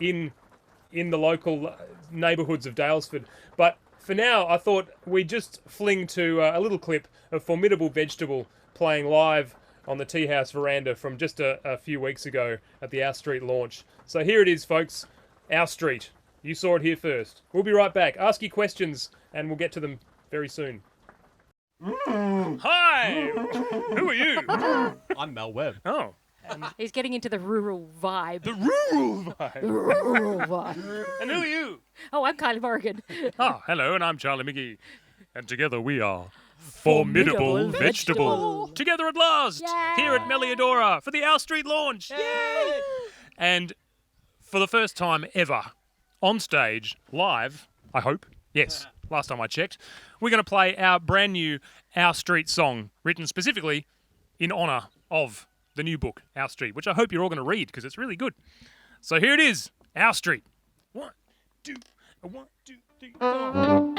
in the local neighbourhoods of Daylesford. But for now, I thought we'd just fling to a little clip of Formidable Vegetable playing live on the Tea House veranda from just a few weeks ago at the Our Street launch. So here it is, folks. Our Street. You saw it here first. We'll be right back. Ask your questions, and we'll get to them very soon. Hi! Who are you? I'm Mel Webb. Oh. He's getting into the rural vibe. The rural vibe. The rural vibe. And who are you? Oh, I'm Kylie Morgan. Ah, hello, and I'm Charlie McGee. And together we are Formidable Vegetable. Together at last, Yay! here at Meliodora for the Our Street launch. Yay! And for the first time ever, on stage, live, I hope, yes, last time I checked, we're going to play our brand new Our Street song, written specifically in honour of the new book, Our Street, which I hope you're all going to read because it's really good. So here it is, Our Street. 1, 2, 3, 4.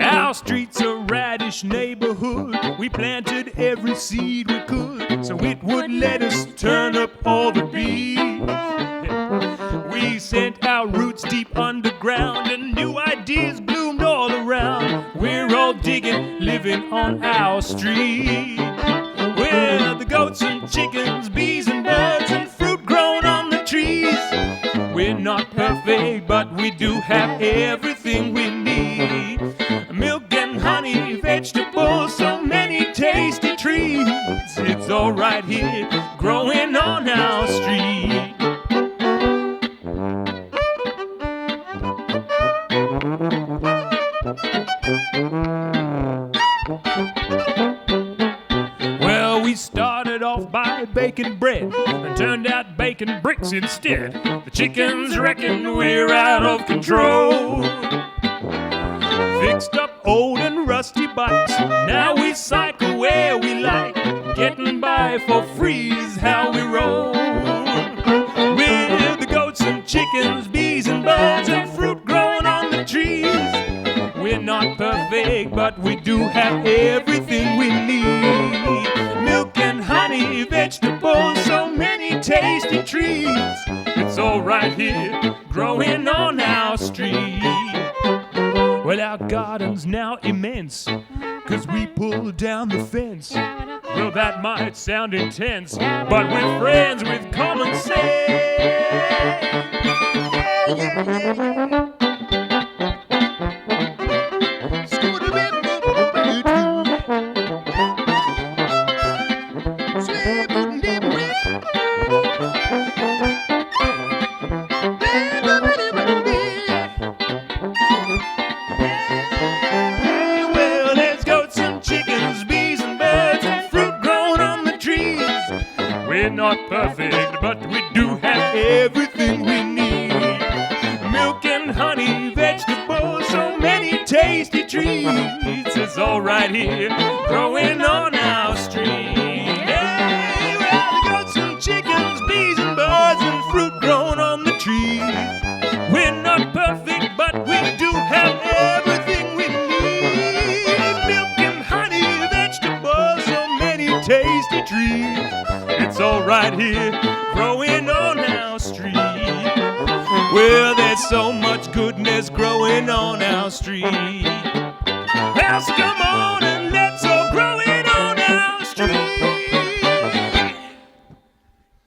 Our street's a radish neighborhood. We planted every seed we could, so it would let us turn up all the bees. We sent our roots deep underground, and new ideas bloomed all around. We're all digging, living on our street, where the goats and chickens, bees and birds, and fruit grown on the trees. We're not perfect, but we do have everything we need. Milk and honey all right here, growing on our street. Well, we started off by baking bread and turned out baking bricks instead. The chickens reckon we're out of control. Fixed up old and rusty bikes, now we cycle where we like. Getting by for free is how we roll. With the goats and chickens, bees and birds and fruit growing on the trees. We're not perfect, but we do have everything we need. Milk and honey, vegetables, so many tasty treats. It's all right here, growing on our street. Well, our garden's now immense, 'cause we pulled down the fence. Well, that might sound intense, but we're friends with common sense. Well, there's goats and chickens, bees and birds and fruit growing on the trees. We're not perfect, but we do have everything we need. Milk and honey, vegetables, so many tasty treats. It's all right here, growing on our street. Hey, well, the goats and chickens, bees and birds and fruit growing on the trees. We're not perfect, but we do have everything we need. Milk and honey, vegetables, so many tasty trees. It's all right here, growing on our street. Well, there's so much goodness growing on our street. Well, so come on and let's all grow it on our street.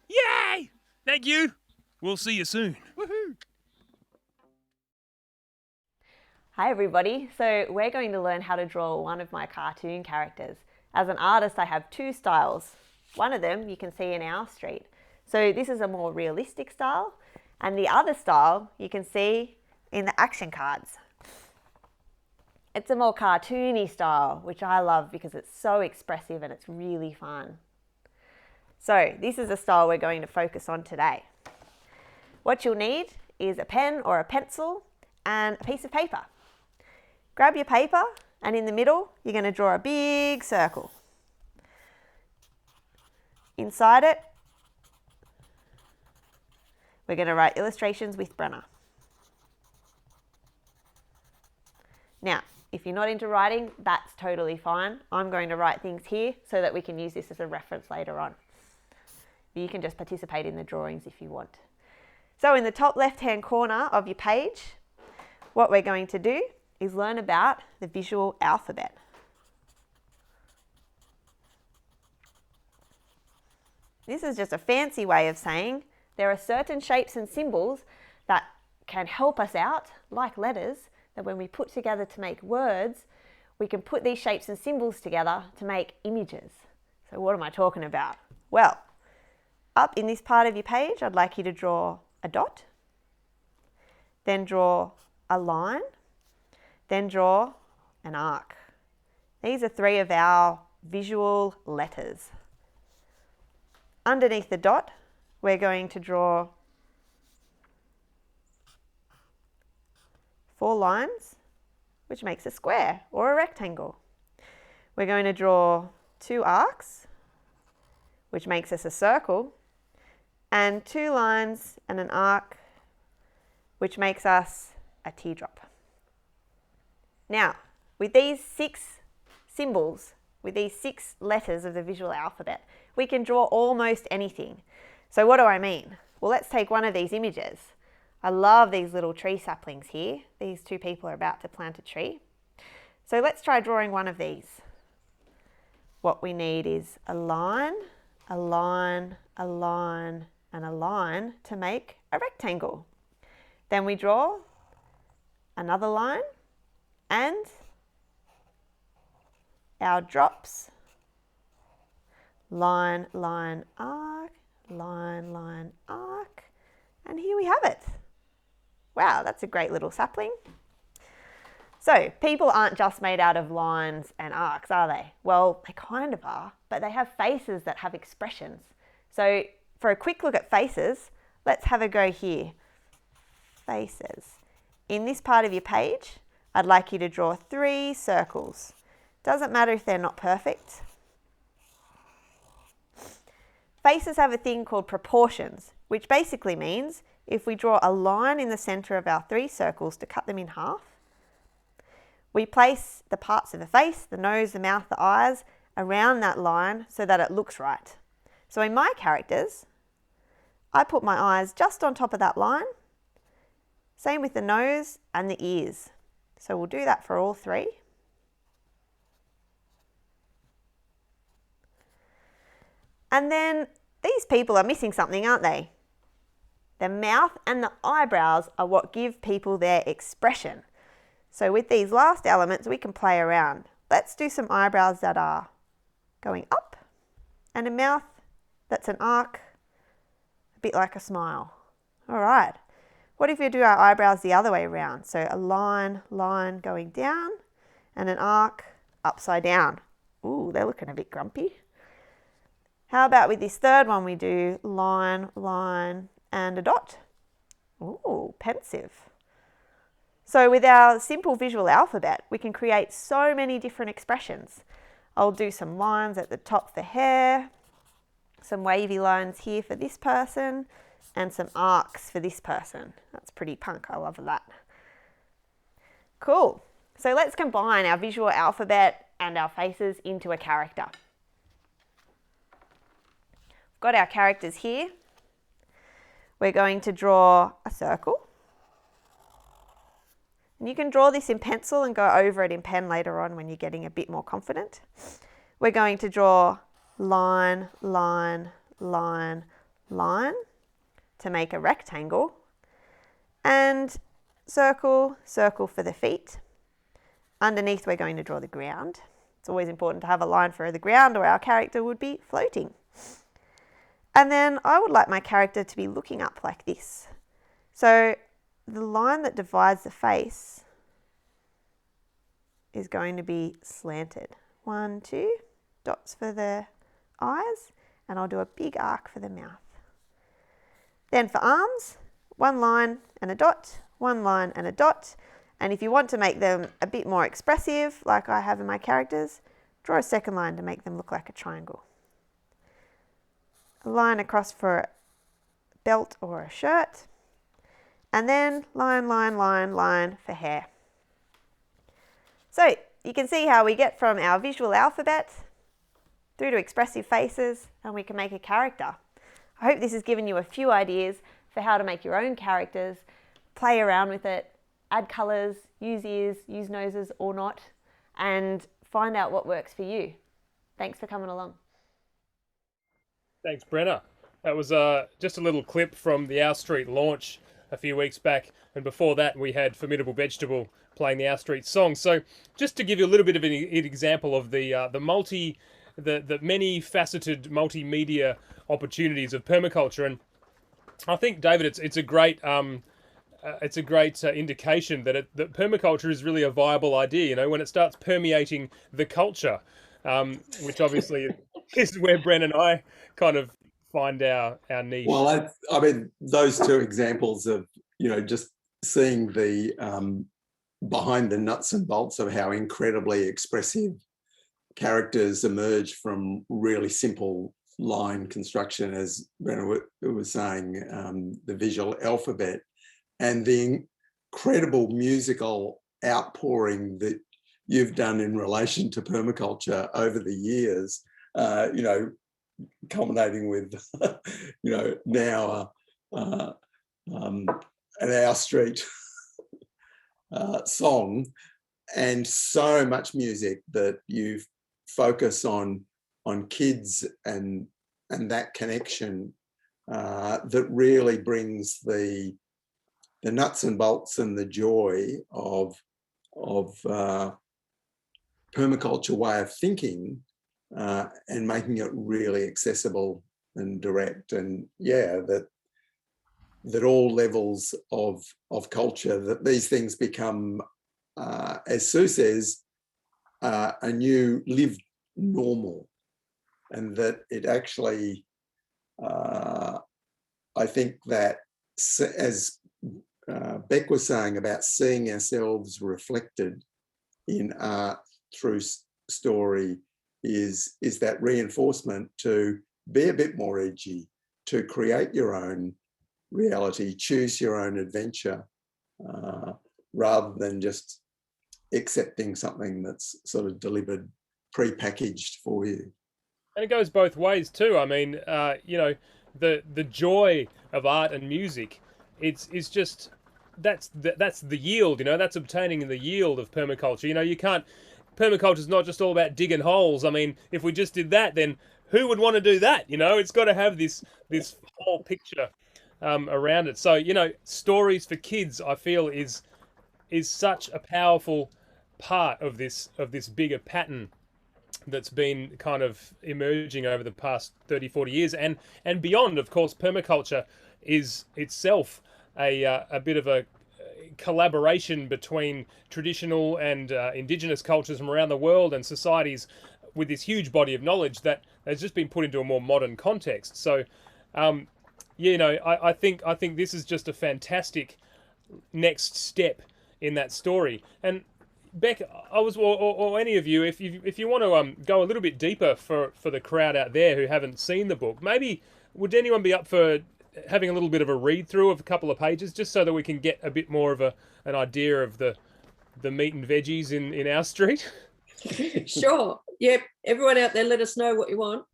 Yay! Thank you. We'll see you soon. Woohoo! Hi everybody, so we're going to learn how to draw one of my cartoon characters. As an artist I have two styles. One of them you can see in our street. So this is a more realistic style, and the other style you can see in the action cards. It's a more cartoony style, which I love because it's so expressive and it's really fun. So this is the style we're going to focus on today. What you'll need is a pen or a pencil and a piece of paper. Grab your paper, and in the middle you're going to draw a big circle. Inside it we're going to write illustrations with Brenna. Now, if you're not into writing, that's totally fine. I'm going to write things here so that we can use this as a reference later on. You can just participate in the drawings if you want. So in the top left-hand corner of your page, what we're going to do is learn about the visual alphabet. This is just a fancy way of saying there are certain shapes and symbols that can help us out, like letters, that when we put together to make words, we can put these shapes and symbols together to make images. So what am I talking about? Well, up in this part of your page, I'd like you to draw a dot, then draw a line, then draw an arc. These are three of our visual letters. Underneath the dot, we're going to draw 4 lines, which makes a square or a rectangle. We're going to draw 2 arcs, which makes us a circle, and 2 lines and an arc, which makes us a teardrop. Now, with these 6 symbols, with these 6 letters of the visual alphabet, we can draw almost anything. So what do I mean? Well, let's take one of these images. I love these little tree saplings here. These 2 people are about to plant a tree. So let's try drawing one of these. What we need is a line, a line, a line, and a line to make a rectangle. Then we draw another line and our drops, line, line, arc, line, line, arc. And here we have it. Wow, that's a great little sapling. So people aren't just made out of lines and arcs, are they? Well, they kind of are, but they have faces that have expressions. So for a quick look at faces, let's have a go here. Faces. In this part of your page, I'd like you to draw 3 circles. Doesn't matter if they're not perfect. Faces have a thing called proportions, which basically means if we draw a line in the center of our 3 circles to cut them in half, we place the parts of the face, the nose, the mouth, the eyes, around that line so that it looks right. So in my characters, I put my eyes just on top of that line. Same with the nose and the ears. So we'll do that for all 3. And then these people are missing something, aren't they? The mouth and the eyebrows are what give people their expression. So with these last elements, we can play around. Let's do some eyebrows that are going up and a mouth that's an arc, a bit like a smile. All right. What if we do our eyebrows the other way around? So a line, line going down and an arc upside down. Ooh, they're looking a bit grumpy. How about with this third one, we do line, line and a dot. Ooh, pensive. So with our simple visual alphabet, we can create so many different expressions. I'll do some lines at the top for hair, some wavy lines here for this person, and some arcs for this person. That's pretty punk, I love that. Cool. So let's combine our visual alphabet and our faces into a character. We've got our characters here. We're going to draw a circle. And you can draw this in pencil and go over it in pen later on when you're getting a bit more confident. We're going to draw line, line, line, line to make a rectangle, and circle, circle for the feet. Underneath we're going to draw the ground. It's always important to have a line for the ground or our character would be floating. And then I would like my character to be looking up like this. So the line that divides the face is going to be slanted. 1, 2, dots for the eyes, and I'll do a big arc for the mouth. Then for arms, 1 line and a dot, 1 line and a dot. And if you want to make them a bit more expressive, like I have in my characters, draw a second line to make them look like a triangle. A line across for a belt or a shirt. And then line, line, line, line for hair. So you can see how we get from our visual alphabet through to expressive faces, and we can make a character. I hope this has given you a few ideas for how to make your own characters, play around with it, add colours, use ears, use noses or not, and find out what works for you. Thanks for coming along. Thanks, Brenna. That was just a little clip from the Aussie Street launch a few weeks back, and before that we had Formidable Vegetable playing the Aussie Street song. So just to give you a little bit of an example of the many faceted multimedia opportunities of permaculture, and I think, David, it's a great indication that that permaculture is really a viable idea. You know, when it starts permeating the culture, which obviously is where Bren and I kind of find our niche. Well, I mean, those 2 examples of, just seeing the behind the nuts and bolts of how incredibly expressive characters emerge from really simple line construction, as Brenna was saying, the visual alphabet, and the incredible musical outpouring that you've done in relation to permaculture over the years, culminating with, now an Our Street song, and so much music that you focus on kids and that connection that really brings the nuts and bolts and the joy of permaculture way of thinking and making it really accessible and direct. And yeah, that all levels of culture, that these things become, as Sue says, a new lived normal, and that it actually, I think that, as Beck was saying about seeing ourselves reflected in art through story, is that reinforcement to be a bit more edgy, to create your own reality, choose your own adventure, rather than just accepting something that's sort of delivered pre-packaged for you. And it goes both ways too. I mean, you know, the joy of art and music, it's just that's the yield. You know, that's obtaining the yield of permaculture. You know, you can't. Permaculture is not just all about digging holes. I mean, if we just did that, then who would want to do that? You know, it's got to have this whole picture around it. So, you know, stories for kids, I feel, is such a powerful part of this bigger pattern that's been kind of emerging over the past 30, 40 years and beyond. Of course, permaculture is itself a bit of a collaboration between traditional and indigenous cultures from around the world and societies with this huge body of knowledge that has just been put into a more modern context. So, you know, I think this is just a fantastic next step in that story. And Beck, I was, or any of you, if you want to go a little bit deeper for the crowd out there who haven't seen the book, maybe would anyone be up for having a little bit of a read through of a couple of pages, just so that we can get a bit more of an idea of the meat and veggies in our street? Sure. Yep. Everyone out there, let us know what you want.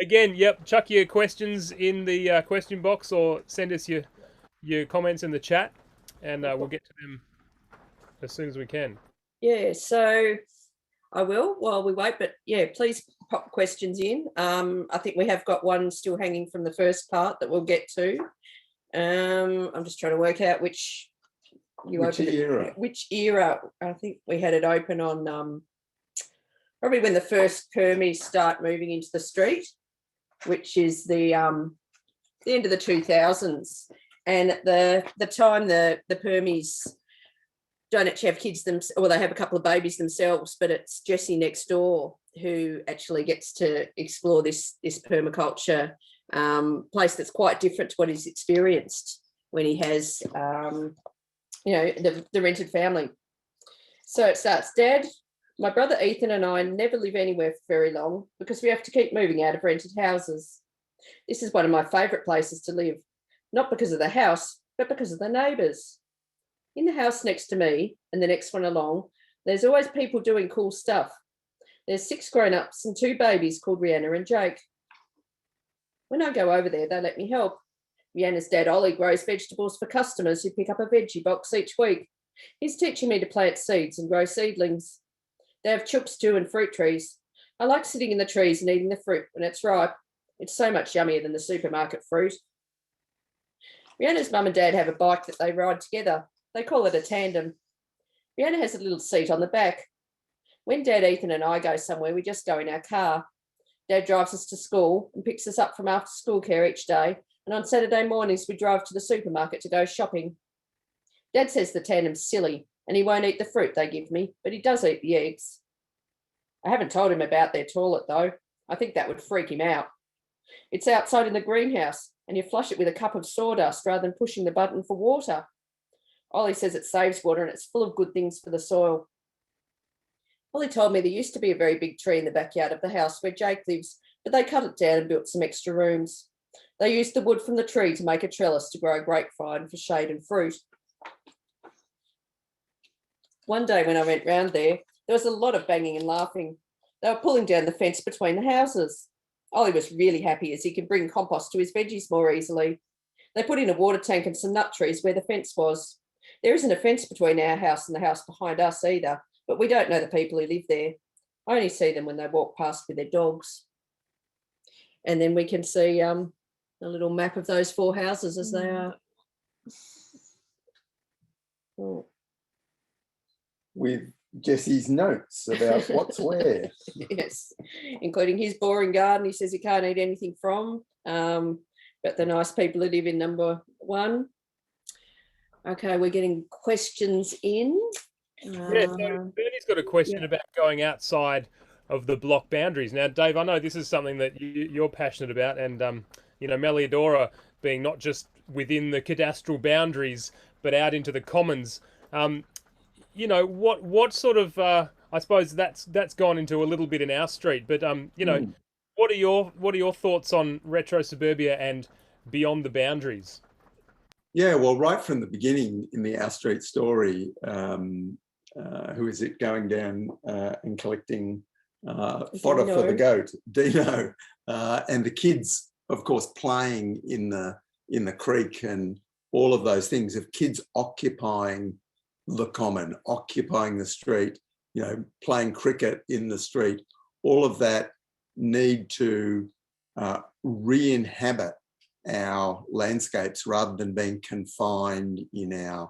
Again, yep. Chuck your questions in the question box, or send us your comments in the chat, and we'll get to them as soon as we can. Yeah. So I will while we wait, but yeah, please pop questions in. I think we have got one still hanging from the first part that we'll get to. I'm just trying to work out which era. Which era? I think we had it open on probably when the first permies start moving into the street, which is the end of the 2000s. And at the time the permies don't actually have kids themselves, or they have a couple of babies themselves, but it's Jessie next door who actually gets to explore this permaculture place that's quite different to what he's experienced when he has, you know, the rented family. So it starts, Dad, my brother Ethan and I never live anywhere for very long because we have to keep moving out of rented houses. This is one of my favourite places to live, not because of the house, but because of the neighbours. In the house next to me and the next one along, there's always people doing cool stuff. There's 6 grown-ups and 2 babies called Rihanna and Jake. When I go over there, they let me help. Rihanna's dad, Ollie, grows vegetables for customers who pick up a veggie box each week. He's teaching me to plant seeds and grow seedlings. They have chooks too and fruit trees. I like sitting in the trees and eating the fruit when it's ripe. It's so much yummier than the supermarket fruit. Rihanna's mum and dad have a bike that they ride together. They call it a tandem. Rihanna has a little seat on the back. When Dad, Ethan and I go somewhere, we just go in our car. Dad drives us to school and picks us up from after school care each day. And on Saturday mornings, we drive to the supermarket to go shopping. Dad says the tandem's silly and he won't eat the fruit they give me, but he does eat the eggs. I haven't told him about their toilet though. I think that would freak him out. It's outside in the greenhouse and you flush it with a cup of sawdust rather than pushing the button for water. Ollie says it saves water and it's full of good things for the soil. Ollie told me there used to be a very big tree in the backyard of the house where Jake lives, but they cut it down and built some extra rooms. They used the wood from the tree to make a trellis to grow grapevine for shade and fruit. One day when I went round there was a lot of banging and laughing. They were pulling down the fence between the houses. Ollie was really happy as he could bring compost to his veggies more easily. They put in a water tank and some nut trees where the fence was. There isn't a fence between our house and the house behind us either, but we don't know the people who live there. I only see them when they walk past with their dogs. And then we can see a little map of those 4 houses as they are. With Jesse's notes about what's where. Yes, including his boring garden. He says he can't eat anything from, but the nice people who live in number 1. Okay, we're getting questions in. Yeah, so Bernie's got a question about going outside of the block boundaries. Now, Dave, I know this is something that you're passionate about, and Meliadora being not just within the cadastral boundaries, but out into the commons. What sort of I suppose that's gone into a little bit in our street, but what are your thoughts on retro suburbia and beyond the boundaries? Yeah, well, right from the beginning in the Our Street story, who is it going down and collecting fodder for the goat? Dino, and the kids, of course, playing in the creek and all of those things of kids occupying the common, occupying the street, playing cricket in the street. All of that need to re-inhabit our landscapes rather than being confined in our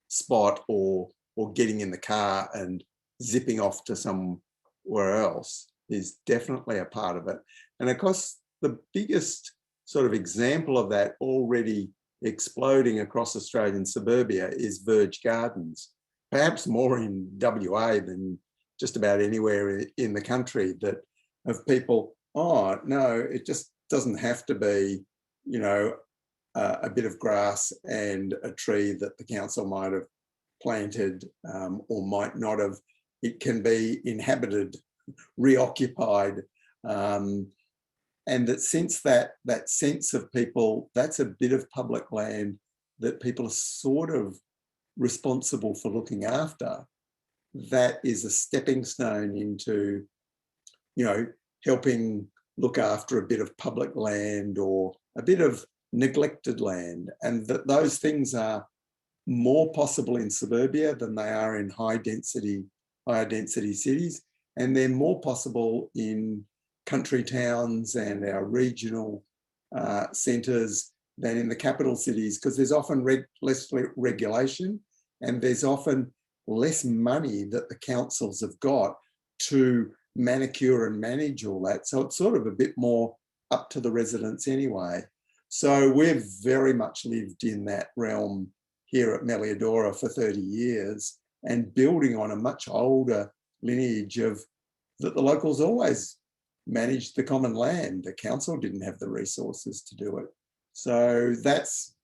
spot or getting in the car and zipping off to somewhere else is definitely a part of it. And of course, the biggest sort of example of that already exploding across Australian suburbia is Verge Gardens, perhaps more in WA than just about anywhere in the country, that of people, oh no, it just doesn't have to be, a bit of grass and a tree that the council might have planted or might not have. It can be inhabited, reoccupied, and that since that sense of people, that's a bit of public land that people are sort of responsible for looking after. That is a stepping stone into, helping look after a bit of public land or a bit of neglected land, and that those things are more possible in suburbia than they are in higher density cities, and they're more possible in country towns and our regional centres than in the capital cities, because there's often less regulation and there's often less money that the councils have got to manicure and manage all that. So it's sort of a bit more up to the residents anyway. So we've very much lived in that realm here at Meliadora for 30 years and building on a much older lineage of that the locals always managed the common land. The council didn't have the resources to do it. So that's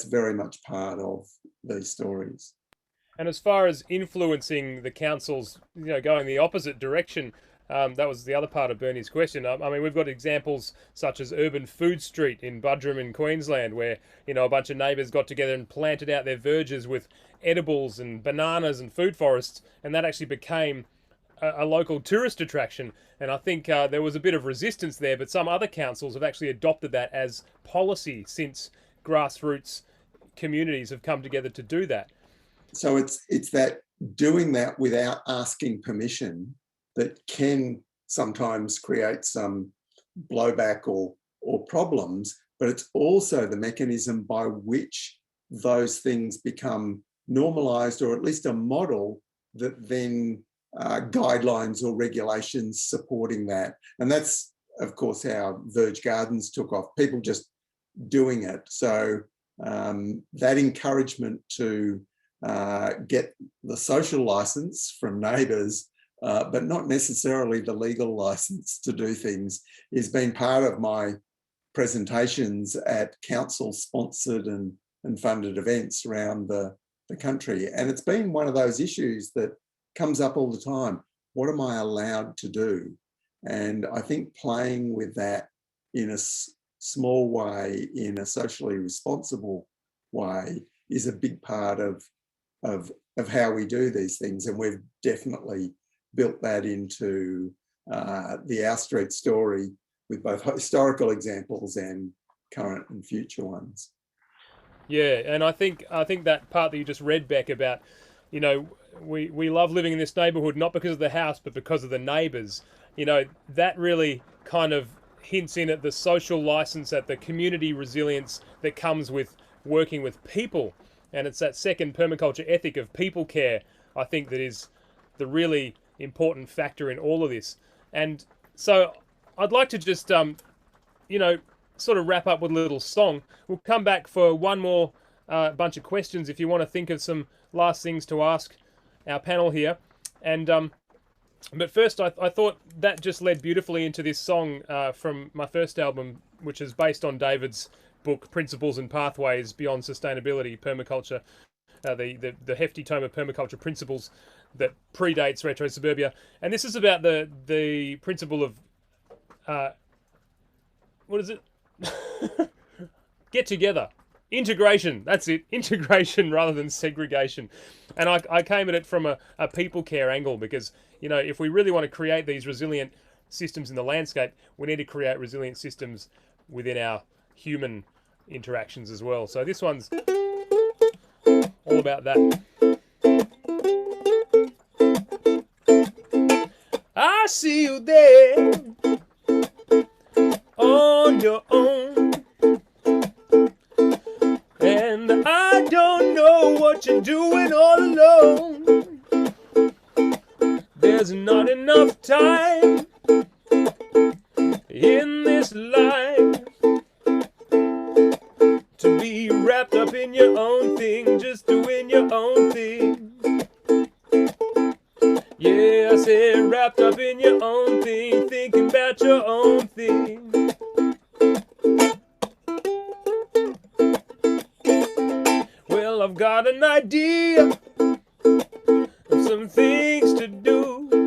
very much part of these stories. And as far as influencing the councils, going the opposite direction, that was the other part of Bernie's question. I mean, we've got examples such as Urban Food Street in Budrum in Queensland, where, a bunch of neighbours got together and planted out their verges with edibles and bananas and food forests, and that actually became a local tourist attraction. And I think there was a bit of resistance there, but some other councils have actually adopted that as policy since grassroots communities have come together to do that. So it's that doing that without asking permission that can sometimes create some blowback or problems, but it's also the mechanism by which those things become normalised, or at least a model that then guidelines or regulations supporting that. And that's, of course, how Verge Gardens took off, people just doing it. So that encouragement to get the social license from neighbours, but not necessarily the legal license to do things, has been part of my presentations at council-sponsored and funded events around the country. And it's been one of those issues that comes up all the time. What am I allowed to do? And I think playing with that in a small way, in a socially responsible way, is a big part of how we do these things. And we've definitely built that into the Our Street story with both historical examples and current and future ones. Yeah, and I think that part that you just read, Beck, about, we love living in this neighbourhood not because of the house but because of the neighbours. That really kind of hints in at the social license, at the community resilience that comes with working with people. And it's that second permaculture ethic of people care, I think, that is the really important factor in all of this. And so I'd like to just, sort of wrap up with a little song. We'll come back for one more bunch of questions if you want to think of some last things to ask our panel here. And but first, I thought that just led beautifully into this song from my first album, which is based on David's book, Principles and Pathways Beyond Sustainability, Permaculture, the hefty tome of permaculture principles that predates Retro Suburbia. And this is about the principle of, what is it? Get together. Integration, that's it. Integration rather than segregation. And I came at it from a people care angle because, if we really want to create these resilient systems in the landscape, we need to create resilient systems within our human interactions as well. So this one's all about that. I see you there on your own. And I don't know what you're doing all alone. There's not enough time in this life to be wrapped up in your own thing, just doing your own thing. Yeah, I said wrapped up in your own thing, thinking about your own thing. Well, I've got an idea of some things to do,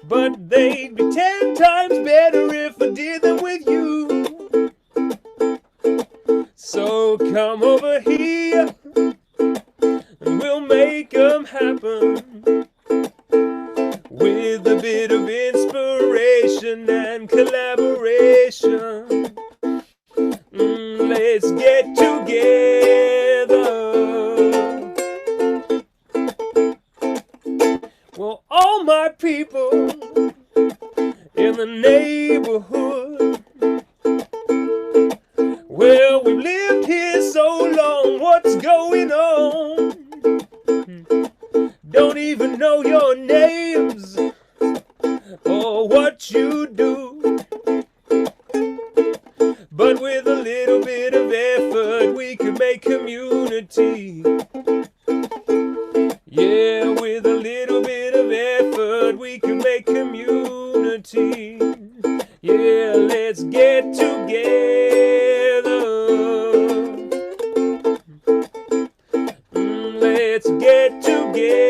but they'd be 10 times better if I did them with you. So come over here and we'll make them happen with a bit of inspiration and collaboration. Let's get together. Well, all my people in the neighborhood, well, we've lived here so long, what's going on? Don't even know your names or what you do. But with a little bit of effort, we can make community. Yeah, with a little bit of effort, we can make community. Yeah, let's get together. Let's get together.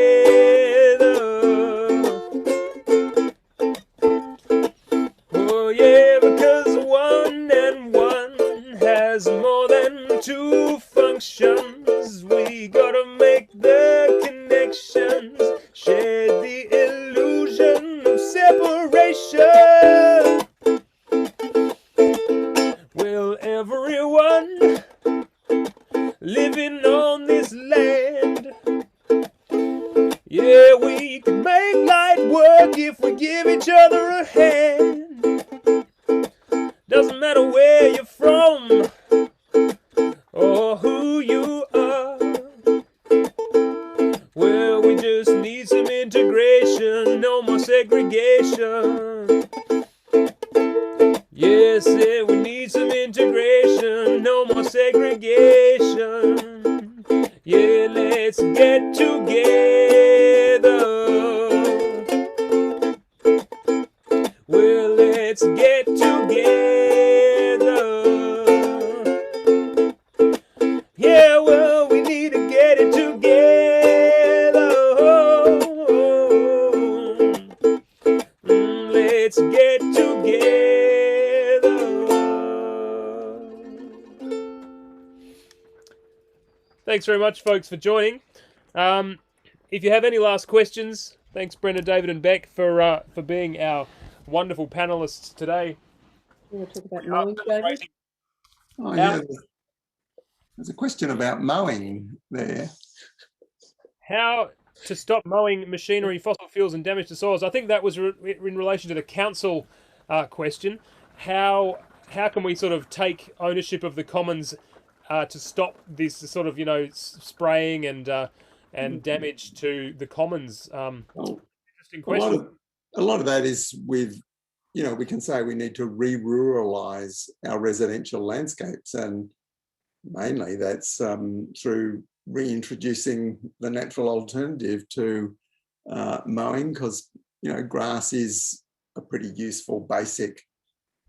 Oh yeah, because one and one has more than two functions. We gotta make the connections, shed the illusion of separation. Well, everyone living on this land, yeah, we can make light work if we give each other a hand. Doesn't matter where you're from or who you are. Well, we just need some integration, no more segregation. Yes, yeah, we need some integration, no more segregation. Yeah, let's get together. Well, let's get together. Yeah, well, we need to get it together. Let's get together. Thanks very much, folks, for joining. If you have any last questions, thanks, Brenna, David, and Beck, for being our wonderful panelists today. You want to talk about mowing, David? Oh, yeah. There's a question about mowing there. How to stop mowing machinery, fossil fuels, and damage to soils. I think that was in relation to the council question. How can we sort of take ownership of the commons to stop this sort of spraying and and damage to the commons. Well, Interesting question. a lot of that is with, we can say we need to re-ruralise our residential landscapes, and mainly that's through reintroducing the natural alternative to mowing, because grass is a pretty useful basic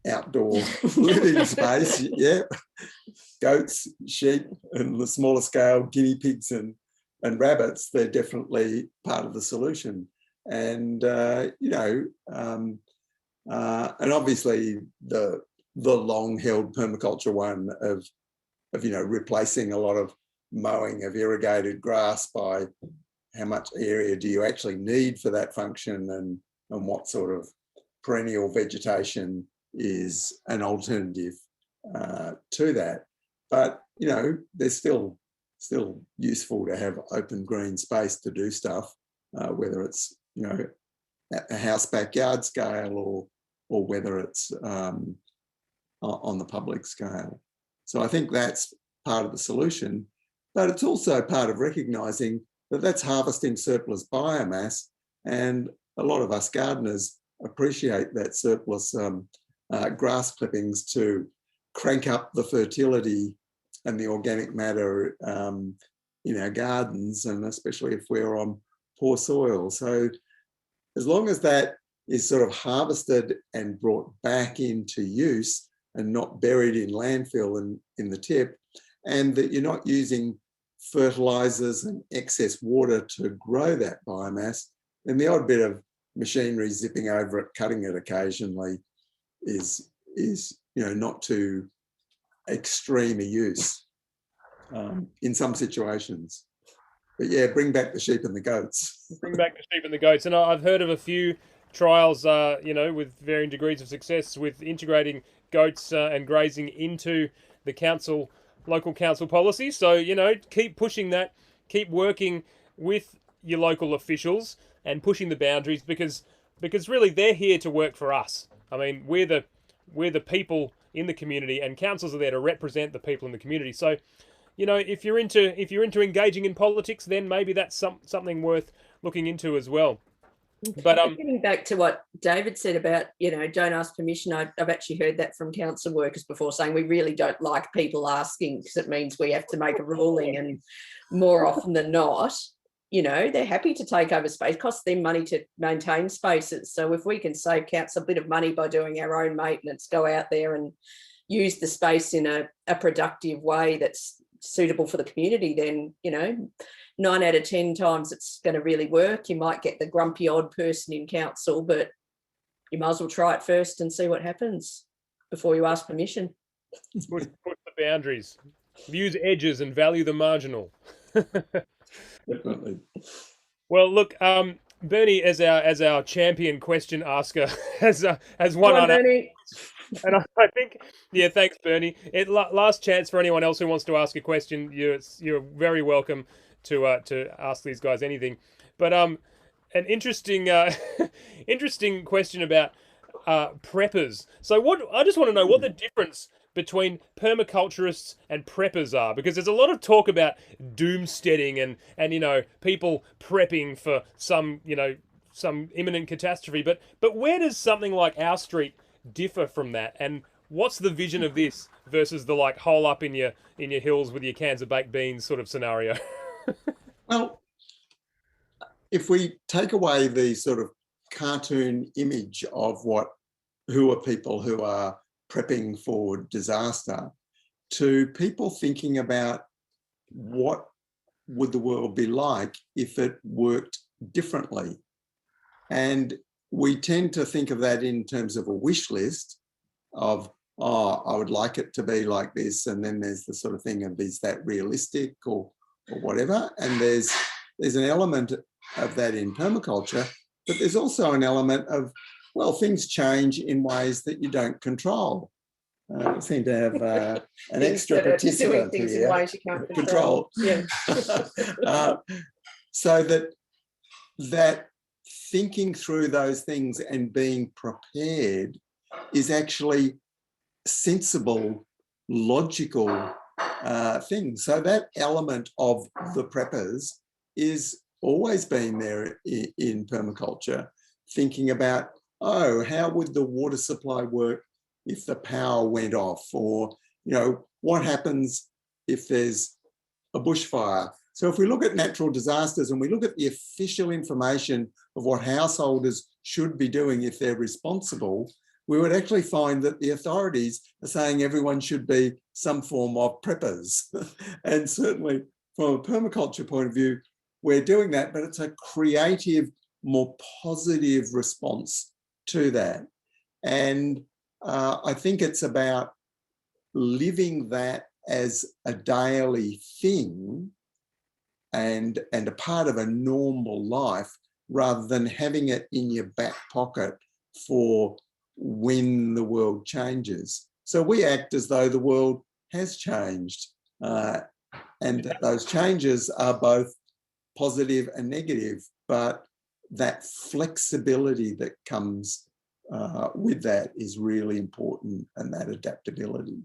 outdoor living space. Yeah, goats, sheep, and the smaller scale guinea pigs and rabbits, they're definitely part of the solution. And and obviously the long-held permaculture one of replacing a lot of mowing of irrigated grass by how much area do you actually need for that function, and what sort of perennial vegetation is an alternative to that. But they're still useful to have open green space to do stuff, whether it's at the house backyard scale or whether it's on the public scale. So I think that's part of the solution, but it's also part of recognising that that's harvesting surplus biomass, and a lot of us gardeners appreciate that surplus grass clippings to crank up the fertility and the organic matter in our gardens, and especially if we're on poor soil. So as long as that is sort of harvested and brought back into use and not buried in landfill and in the tip, and that you're not using fertilizers and excess water to grow that biomass, then the odd bit of machinery zipping over it, cutting it occasionally is not too extreme a use in some situations. But yeah, bring back the sheep and the goats. Bring back the sheep and the goats. And I've heard of a few trials, with varying degrees of success with integrating goats and grazing into the local council policy. So, keep pushing that, keep working with your local officials and pushing the boundaries, because really they're here to work for us. I mean, we're the people in the community, and councils are there to represent the people in the community. So, if you're into engaging in politics, then maybe that's something worth looking into as well. But getting back to what David said about, don't ask permission, I've actually heard that from council workers before, saying we really don't like people asking, because it means we have to make a ruling, and more often than not, they're happy to take over space. It costs them money to maintain spaces. So if we can save council a bit of money by doing our own maintenance, go out there and use the space in a productive way that's suitable for the community, then 9 out of 10 times it's going to really work. You might get the grumpy odd person in council, but you might as well try it first and see what happens before you ask permission. Push the boundaries, use edges, and value the marginal. Definitely. Well, look, Bernie, as our champion question asker, has one on Bernie. And I think, yeah, thanks, Bernie. Last chance for anyone else who wants to ask a question. You're very welcome to ask these guys anything. But an interesting interesting question about preppers. So I just want to know what the difference between permaculturists and preppers are, because there's a lot of talk about doomsteading and people prepping for some imminent catastrophe. But where does something like our street differ from that, and what's the vision of this versus the hole up in your hills with your cans of baked beans sort of scenario? Well, if we take away the sort of cartoon image of who are people who are prepping for disaster, to people thinking about what would the world be like if it worked differently. And we tend to think of that in terms of a wish list of, I would like it to be like this. And then there's the sort of thing of, is that realistic or whatever? And there's an element of that in permaculture, but there's also an element of, well, things change in ways that you don't control. We seem to have an extra participant here. In ways you can't control. Yeah. So that thinking through those things and being prepared is actually sensible, logical thing. So that element of the preppers is always been there in permaculture, thinking about, oh, how would the water supply work if the power went off? Or, what happens if there's a bushfire? So if we look at natural disasters and we look at the official information of what householders should be doing if they're responsible, we would actually find that the authorities are saying everyone should be some form of preppers. And certainly from a permaculture point of view, we're doing that, but it's a creative, more positive response to that. And I think it's about living that as a daily thing and a part of a normal life, rather than having it in your back pocket for when the world changes. So we act as though the world has changed, and that those changes are both positive and negative, but that flexibility that comes with that is really important, and that adaptability.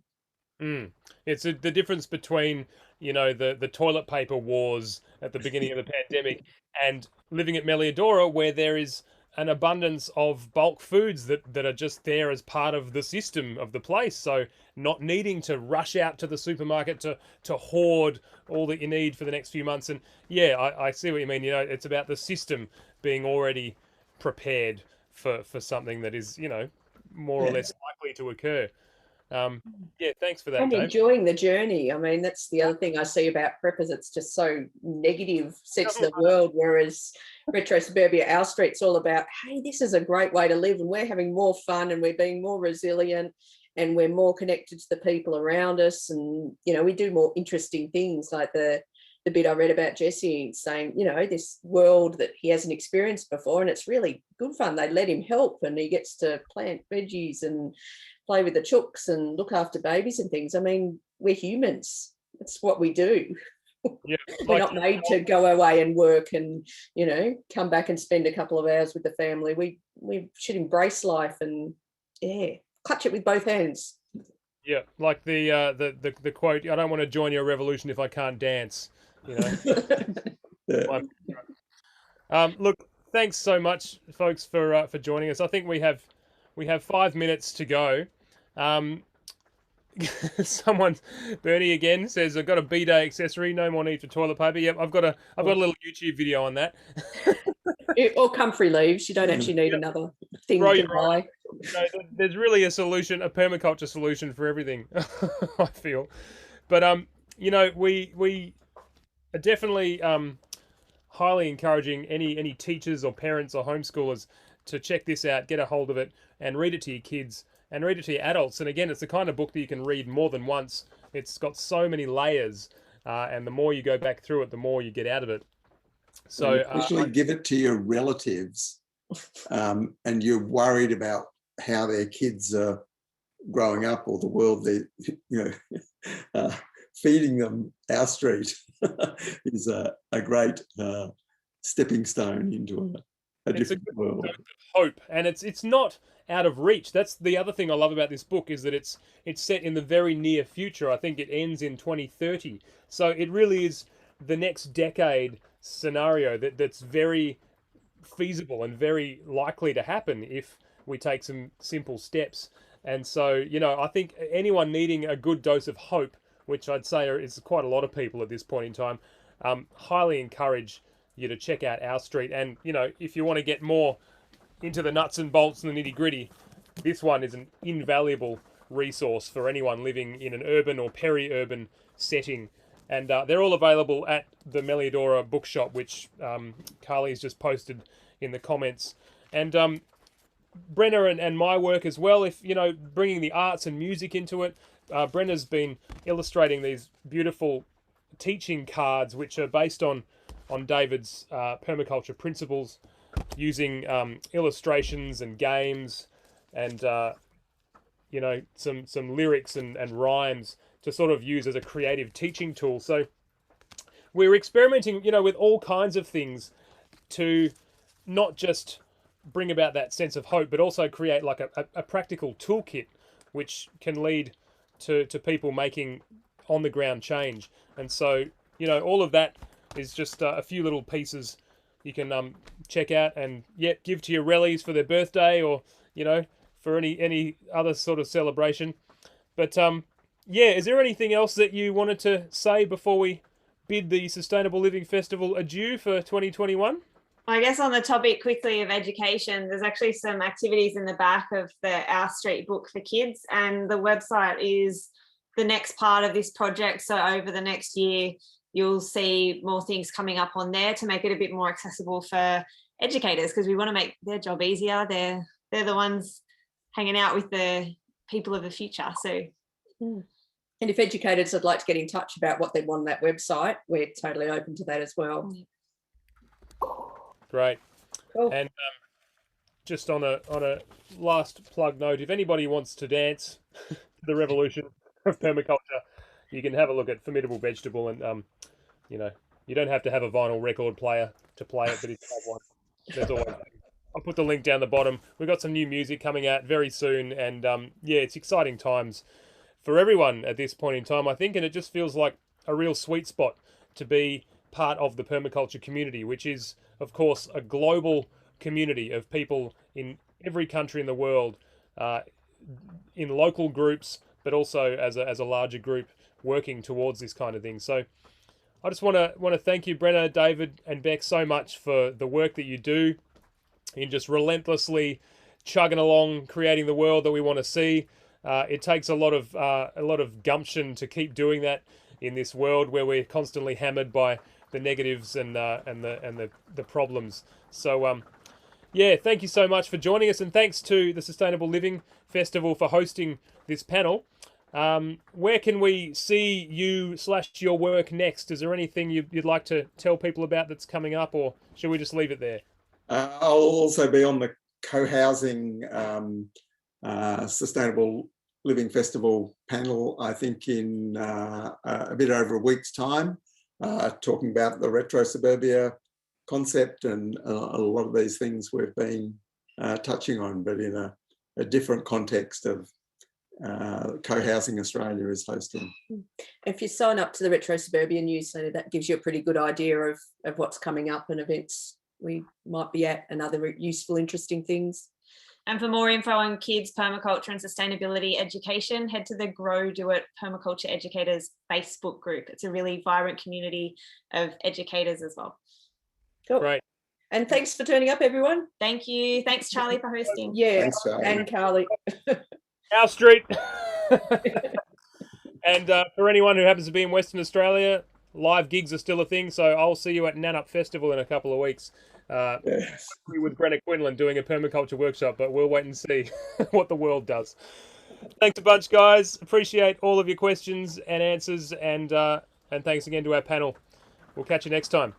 It's the difference between, the toilet paper wars at the beginning of the pandemic and living at Meliadora, where there is an abundance of bulk foods that are just there as part of the system of the place. So not needing to rush out to the supermarket to hoard all that you need for the next few months. And yeah, I see what you mean. It's about the system being already prepared for something that is, more or less likely to occur. Thanks for that, And Dave. enjoying the journey. I mean, that's the other thing I see about preppers. It's just so negative sense of the world, whereas Retro Suburbia, our street's all about, hey, this is a great way to live, and we're having more fun, and we're being more resilient, and we're more connected to the people around us. And, we do more interesting things, like the bit I read about Jesse saying, this world that he hasn't experienced before, and it's really good fun. They let him help, and he gets to plant veggies and play with the chooks and look after babies and things. I mean, we're humans. That's what we do. Yeah, We're not made to go away and work and, come back and spend a couple of hours with the family. We should embrace life and, clutch it with both hands. Yeah, like the quote, I don't want to join your revolution if I can't dance. Look, thanks so much, folks, for joining us. I think we have 5 minutes to go. Bernie again says, I've got a B-Day accessory, no more need for toilet paper. Yep, I've got a little YouTube video on that. Or comfrey leaves. You don't actually need another thing to buy. There's really a solution, a permaculture solution for everything, I feel. But we are definitely highly encouraging any teachers or parents or homeschoolers to check this out, get a hold of it, and read it to your kids and read it to your adults. And again, it's the kind of book that you can read more than once. It's got so many layers, and the more you go back through it, the more you get out of it. So especially give it to your relatives, and you're worried about how their kids are growing up, or the world they're feeding them. Our street is a great stepping stone into a different world. Hope, and it's not out of reach. That's the other thing I love about this book, is that it's set in the very near future. I think it ends in 2030, so it really is the next decade scenario that's very feasible and very likely to happen if we take some simple steps. And so, I think anyone needing a good dose of hope, which I'd say is quite a lot of people at this point in time, highly encourage you to check out Our Street. And, if you want to get more into the nuts and bolts and the nitty gritty, this one is an invaluable resource for anyone living in an urban or peri-urban setting. And they're all available at the Meliadora bookshop, which Carly's just posted in the comments. And Brenna and my work as well, if, bringing the arts and music into it. Brenna's been illustrating these beautiful teaching cards, which are based on David's permaculture principles, using illustrations and games and some lyrics and rhymes to sort of use as a creative teaching tool. So we're experimenting, with all kinds of things to not just bring about that sense of hope, but also create like a practical toolkit which can lead to people making on the ground change. And so, all of that is just a few little pieces you can check out and give to your rellies for their birthday, or for any other sort of celebration. But is there anything else that you wanted to say before we bid the Sustainable Living Festival adieu for 2021? I guess on the topic quickly of education, there's actually some activities in the back of the Our Street book for kids, and the website is the next part of this project. So over the next year, you'll see more things coming up on there to make it a bit more accessible for educators, because we want to make their job easier. They're the ones hanging out with the people of the future. So, and if educators would like to get in touch about what they want on that website, we're totally open to that as well. Great. Cool. And just on a last plug note, if anybody wants to dance the revolution of permaculture, you can have a look at Formidable Vegetable, and you don't have to have a vinyl record player to play it, but if you have one, there's always. I'll put the link down the bottom. We've got some new music coming out very soon, and it's exciting times for everyone at this point in time, I think, and it just feels like a real sweet spot to be part of the permaculture community, which is, of course, a global community of people in every country in the world, in local groups, but also as a larger group working towards this kind of thing. So I just want to thank you, Brenna, David, and Beck, so much for the work that you do in just relentlessly chugging along, creating the world that we want to see. It takes a lot of gumption to keep doing that in this world where we're constantly hammered by the negatives and the problems. So thank you so much for joining us, and thanks to the Sustainable Living Festival for hosting this panel. Where can we see you / your work next? Is there anything you'd like to tell people about that's coming up, or should we just leave it there? I'll also be on the co-housing Sustainable Living Festival panel, I think in a bit over a week's time, talking about the retro suburbia concept and a lot of these things we've been touching on, but in a different context of Co-Housing Australia is hosting. If you sign up to the Retro Suburbia newsletter, that gives you a pretty good idea of what's coming up and events we might be at, and other useful, interesting things. And for more info on kids, permaculture and sustainability education, head to the Grow Do It Permaculture Educators Facebook group. It's a really vibrant community of educators as well. Cool. Great. And thanks for turning up, everyone. Thank you. Thanks, Charlie, for hosting. Yeah, Thanks, Charlie. and Carly. Our Street. And for anyone who happens to be in Western Australia, live gigs are still a thing, so I'll see you at Nanup Festival in a couple of weeks. Yes. With Brenna Quinlan doing a permaculture workshop, but we'll wait and see what the world does. Thanks a bunch, guys. Appreciate all of your questions and answers, and thanks again to our panel. We'll catch you next time.